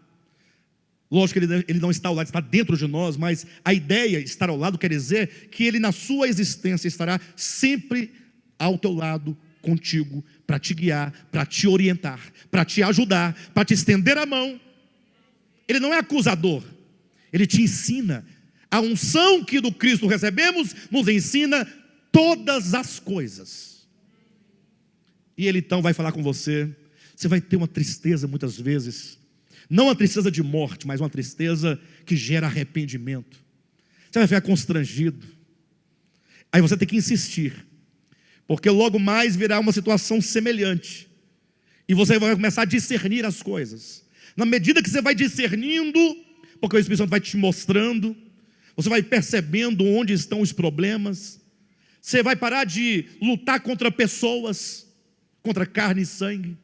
lógico que ele não está ao lado, está dentro de nós, mas a ideia de estar ao lado quer dizer que ele na sua existência estará sempre ao teu lado, contigo, para te guiar, para te orientar, para te ajudar, para te estender a mão. Ele não é acusador, ele te ensina. A unção que do Cristo recebemos nos ensina todas as coisas. E ele então vai falar com você. Você vai ter uma tristeza muitas vezes, não uma tristeza de morte, mas uma tristeza que gera arrependimento. Você vai ficar constrangido. Aí você tem que insistir, porque logo mais virá uma situação semelhante, e você vai começar a discernir as coisas. Na medida que você vai discernindo, porque o Espírito Santo vai te mostrando, você vai percebendo onde estão os problemas. Você vai parar de lutar contra pessoas, contra carne e sangue,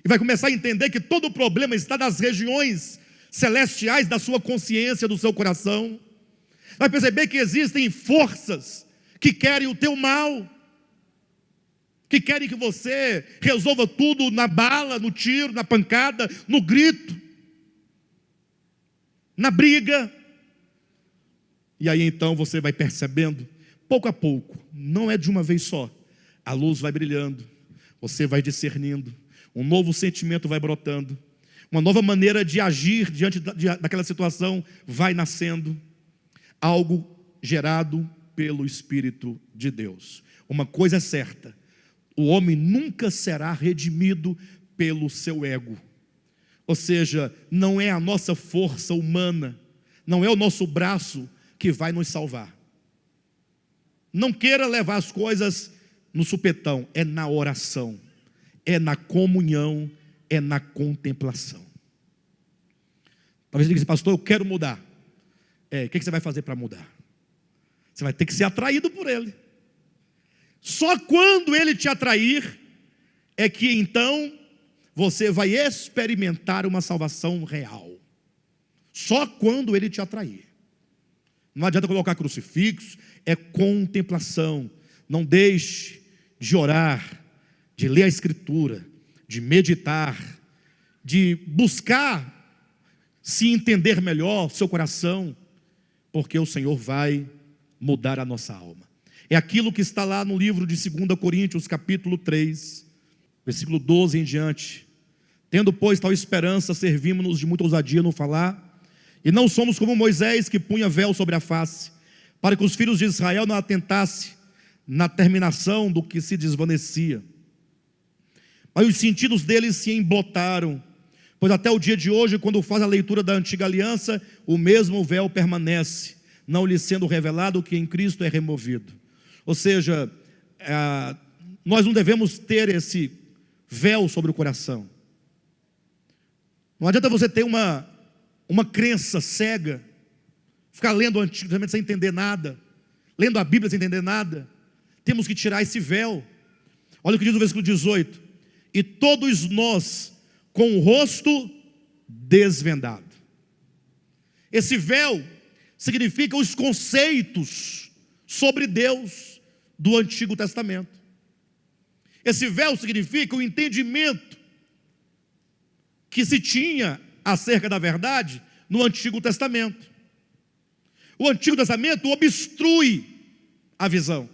e vai começar a entender que todo o problema está nas regiões celestiais da sua consciência, do seu coração. Vai perceber que existem forças que querem o teu mal, que querem que você resolva tudo na bala, no tiro, na pancada, no grito, na briga. E aí então você vai percebendo, pouco a pouco, não é de uma vez só, a luz vai brilhando, você vai discernindo, um novo sentimento vai brotando, uma nova maneira de agir diante daquela situação vai nascendo, algo gerado pelo Espírito de Deus. Uma coisa é certa: o homem nunca será redimido pelo seu ego. Ou seja, não é a nossa força humana, não é o nosso braço que vai nos salvar. Não queira levar as coisas no supetão, é na oração, é na comunhão, é na contemplação. Talvez você diga assim: pastor, eu quero mudar. O que você vai fazer para mudar? Você vai ter que ser atraído por ele. Só quando ele te atrair, é que então você vai experimentar uma salvação real. Só quando ele te atrair. Não adianta colocar crucifixo, é contemplação. Não deixe de orar, de ler a Escritura, de meditar, de buscar se entender melhor seu coração, porque o Senhor vai mudar a nossa alma. É aquilo que está lá no livro de 2 Coríntios, capítulo 3, versículo 12 em diante. Tendo, pois, tal esperança, servimos-nos de muita ousadia no falar, e não somos como Moisés, que punha véu sobre a face, para que os filhos de Israel não atentassem na terminação do que se desvanecia. Mas os sentidos deles se embotaram, pois até o dia de hoje, quando faz a leitura da antiga aliança, o mesmo véu permanece, não lhe sendo revelado que em Cristo é removido. Ou seja, nós não devemos ter esse véu sobre o coração. Não adianta você ter uma crença cega, ficar lendo o Antigo Testamento sem entender nada, lendo a Bíblia sem entender nada. Temos que tirar esse véu. Olha o que diz o versículo 18: e todos nós com o rosto desvendado. Esse véu significa os conceitos sobre Deus do Antigo Testamento. Esse véu significa o entendimento que se tinha acerca da verdade no Antigo Testamento. O Antigo Testamento obstrui a visão.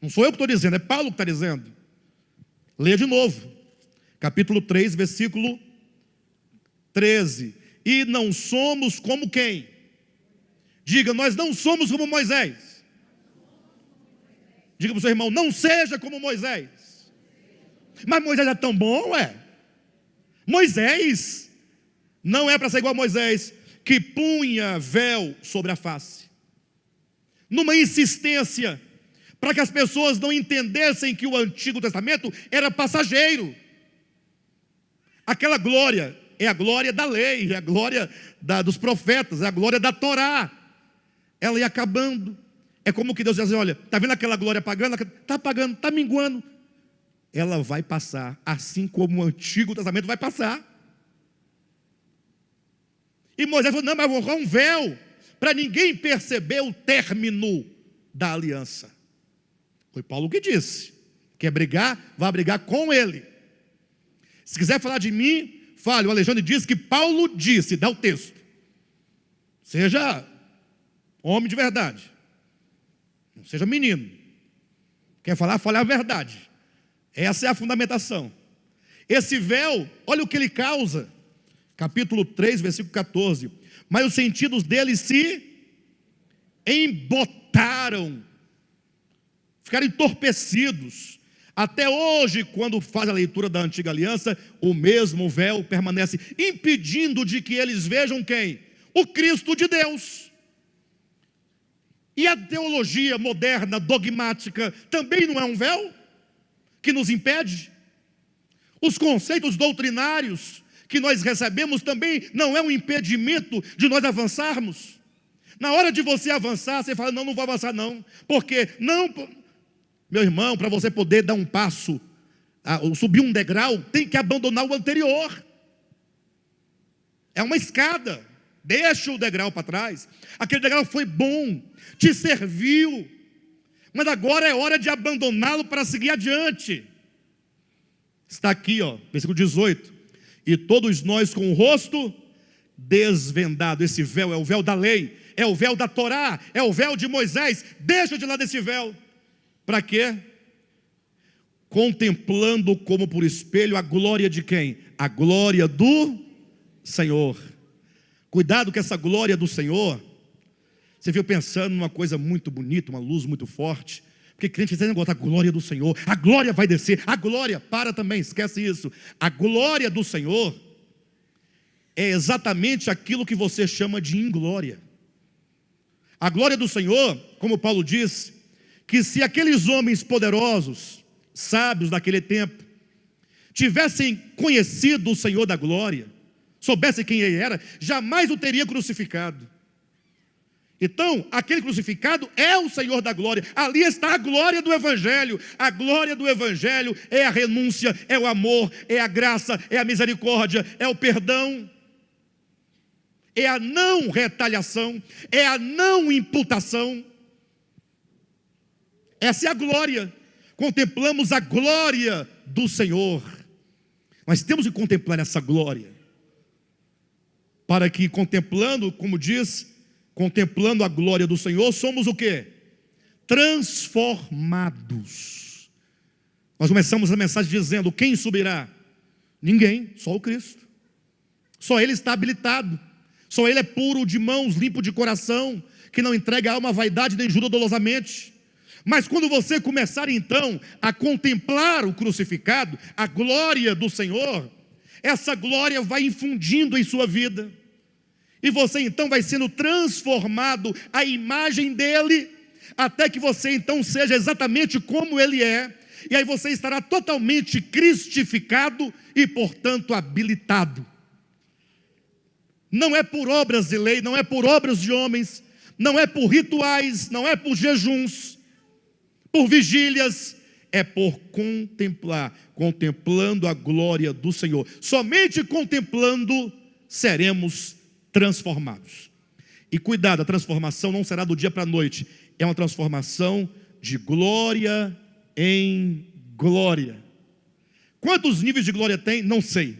Não sou eu que estou dizendo, é Paulo que está dizendo. Leia de novo, capítulo 3, versículo 13. E não somos como quem? Diga, nós não somos como Moisés. Diga para o seu irmão, não seja como Moisés. Mas Moisés é tão bom, Moisés não é para ser igual a Moisés, que punha véu sobre a face, numa insistência, para que as pessoas não entendessem que o Antigo Testamento era passageiro. Aquela glória é a glória da lei, é a glória dos profetas, é a glória da Torá. Ela ia acabando. É como que Deus diz assim: olha, está vendo aquela glória apagando? Está apagando, está minguando. Ela vai passar, assim como o Antigo Testamento vai passar. E Moisés falou: não, mas vou colocar um véu, para ninguém perceber o término da aliança. Foi Paulo que disse: quer brigar? Vá brigar com ele. Se quiser falar de mim, fale. O Alexandre disse que Paulo disse, dá o texto. Seja homem de verdade, não seja menino. Quer falar? Fale a verdade. Essa é a fundamentação. Esse véu, olha o que ele causa. Capítulo 3, versículo 14. Mas os sentidos deles se embotaram, ficaram entorpecidos. Até hoje, quando faz a leitura da antiga aliança, o mesmo véu permanece, impedindo de que eles vejam quem? O Cristo de Deus. E a teologia moderna, dogmática, também não é um véu que nos impede? Os conceitos doutrinários que nós recebemos também não é um impedimento de nós avançarmos? Na hora de você avançar, você fala: não, não vou avançar não. Por quê? Não, meu irmão, para você poder dar um passo, subir um degrau, tem que abandonar o anterior. É uma escada. Deixa o degrau para trás. Aquele degrau foi bom, te serviu, mas agora é hora de abandoná-lo para seguir adiante. Está aqui, versículo 18. E todos nós com o rosto desvendado. Esse véu é o véu da lei, é o véu da Torá, é o véu de Moisés. Deixa de lado esse véu. Para quê? Contemplando como por espelho a glória de quem? A glória do Senhor. Cuidado com essa glória do Senhor. Você viu pensando numa coisa muito bonita, uma luz muito forte. Porque crente tem negócio: a glória do Senhor, a glória vai descer, a glória, para também, esquece isso. A glória do Senhor é exatamente aquilo que você chama de inglória. A glória do Senhor, como Paulo diz, que se aqueles homens poderosos, sábios daquele tempo, tivessem conhecido o Senhor da glória, soubessem quem ele era, jamais o teria crucificado. Então, aquele crucificado é o Senhor da glória. Ali está a glória do Evangelho. A glória do Evangelho é a renúncia, é o amor, é a graça, é a misericórdia, é o perdão, é a não retaliação, é a não imputação. Essa é a glória. Contemplamos a glória do Senhor. Nós temos que contemplar essa glória, para que contemplando, como diz, contemplando a glória do Senhor, somos o quê? Transformados. Nós começamos a mensagem dizendo: quem subirá? Ninguém, só o Cristo. Só Ele está habilitado. Só Ele é puro de mãos, limpo de coração, que não entrega a alma à vaidade nem jura dolosamente. Mas quando você começar então a contemplar o crucificado, a glória do Senhor, essa glória vai infundindo em sua vida. E você então vai sendo transformado à imagem dele, até que você então seja exatamente como ele é. E aí você estará totalmente cristificado e, portanto, habilitado. Não é por obras de lei, não é por obras de homens, não é por rituais, não é por jejuns, por vigílias, é por contemplar, contemplando a glória do Senhor. Somente contemplando seremos transformados. E cuidado, a transformação não será do dia para a noite, é uma transformação de glória em glória. Quantos níveis de glória tem? Não sei.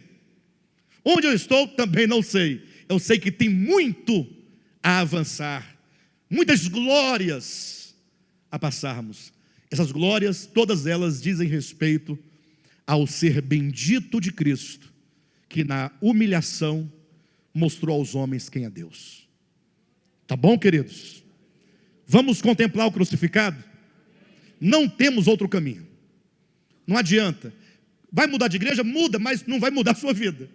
Onde eu estou? Também não sei. Eu sei que tem muito a avançar, muitas glórias a passarmos. Essas glórias, todas elas dizem respeito ao ser bendito de Cristo, que na humilhação mostrou aos homens quem é Deus. Tá bom, queridos? Vamos contemplar o crucificado? Não temos outro caminho. Não adianta. Vai mudar de igreja? Muda, mas não vai mudar a sua vida.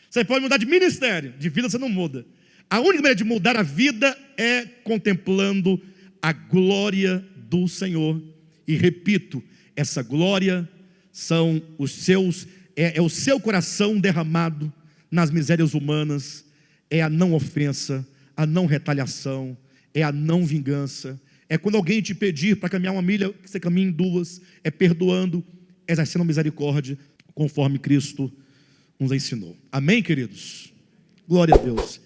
Você pode mudar de ministério, de vida você não muda. A única maneira de mudar a vida é contemplando a glória do Senhor. E repito, essa glória são os seus, é o seu coração derramado nas misérias humanas é a não ofensa, a não retaliação, é a não vingança. É quando alguém te pedir para caminhar uma milha, que você caminhe em duas, é perdoando, exercendo misericórdia, conforme Cristo nos ensinou. Amém, queridos? Glória a Deus.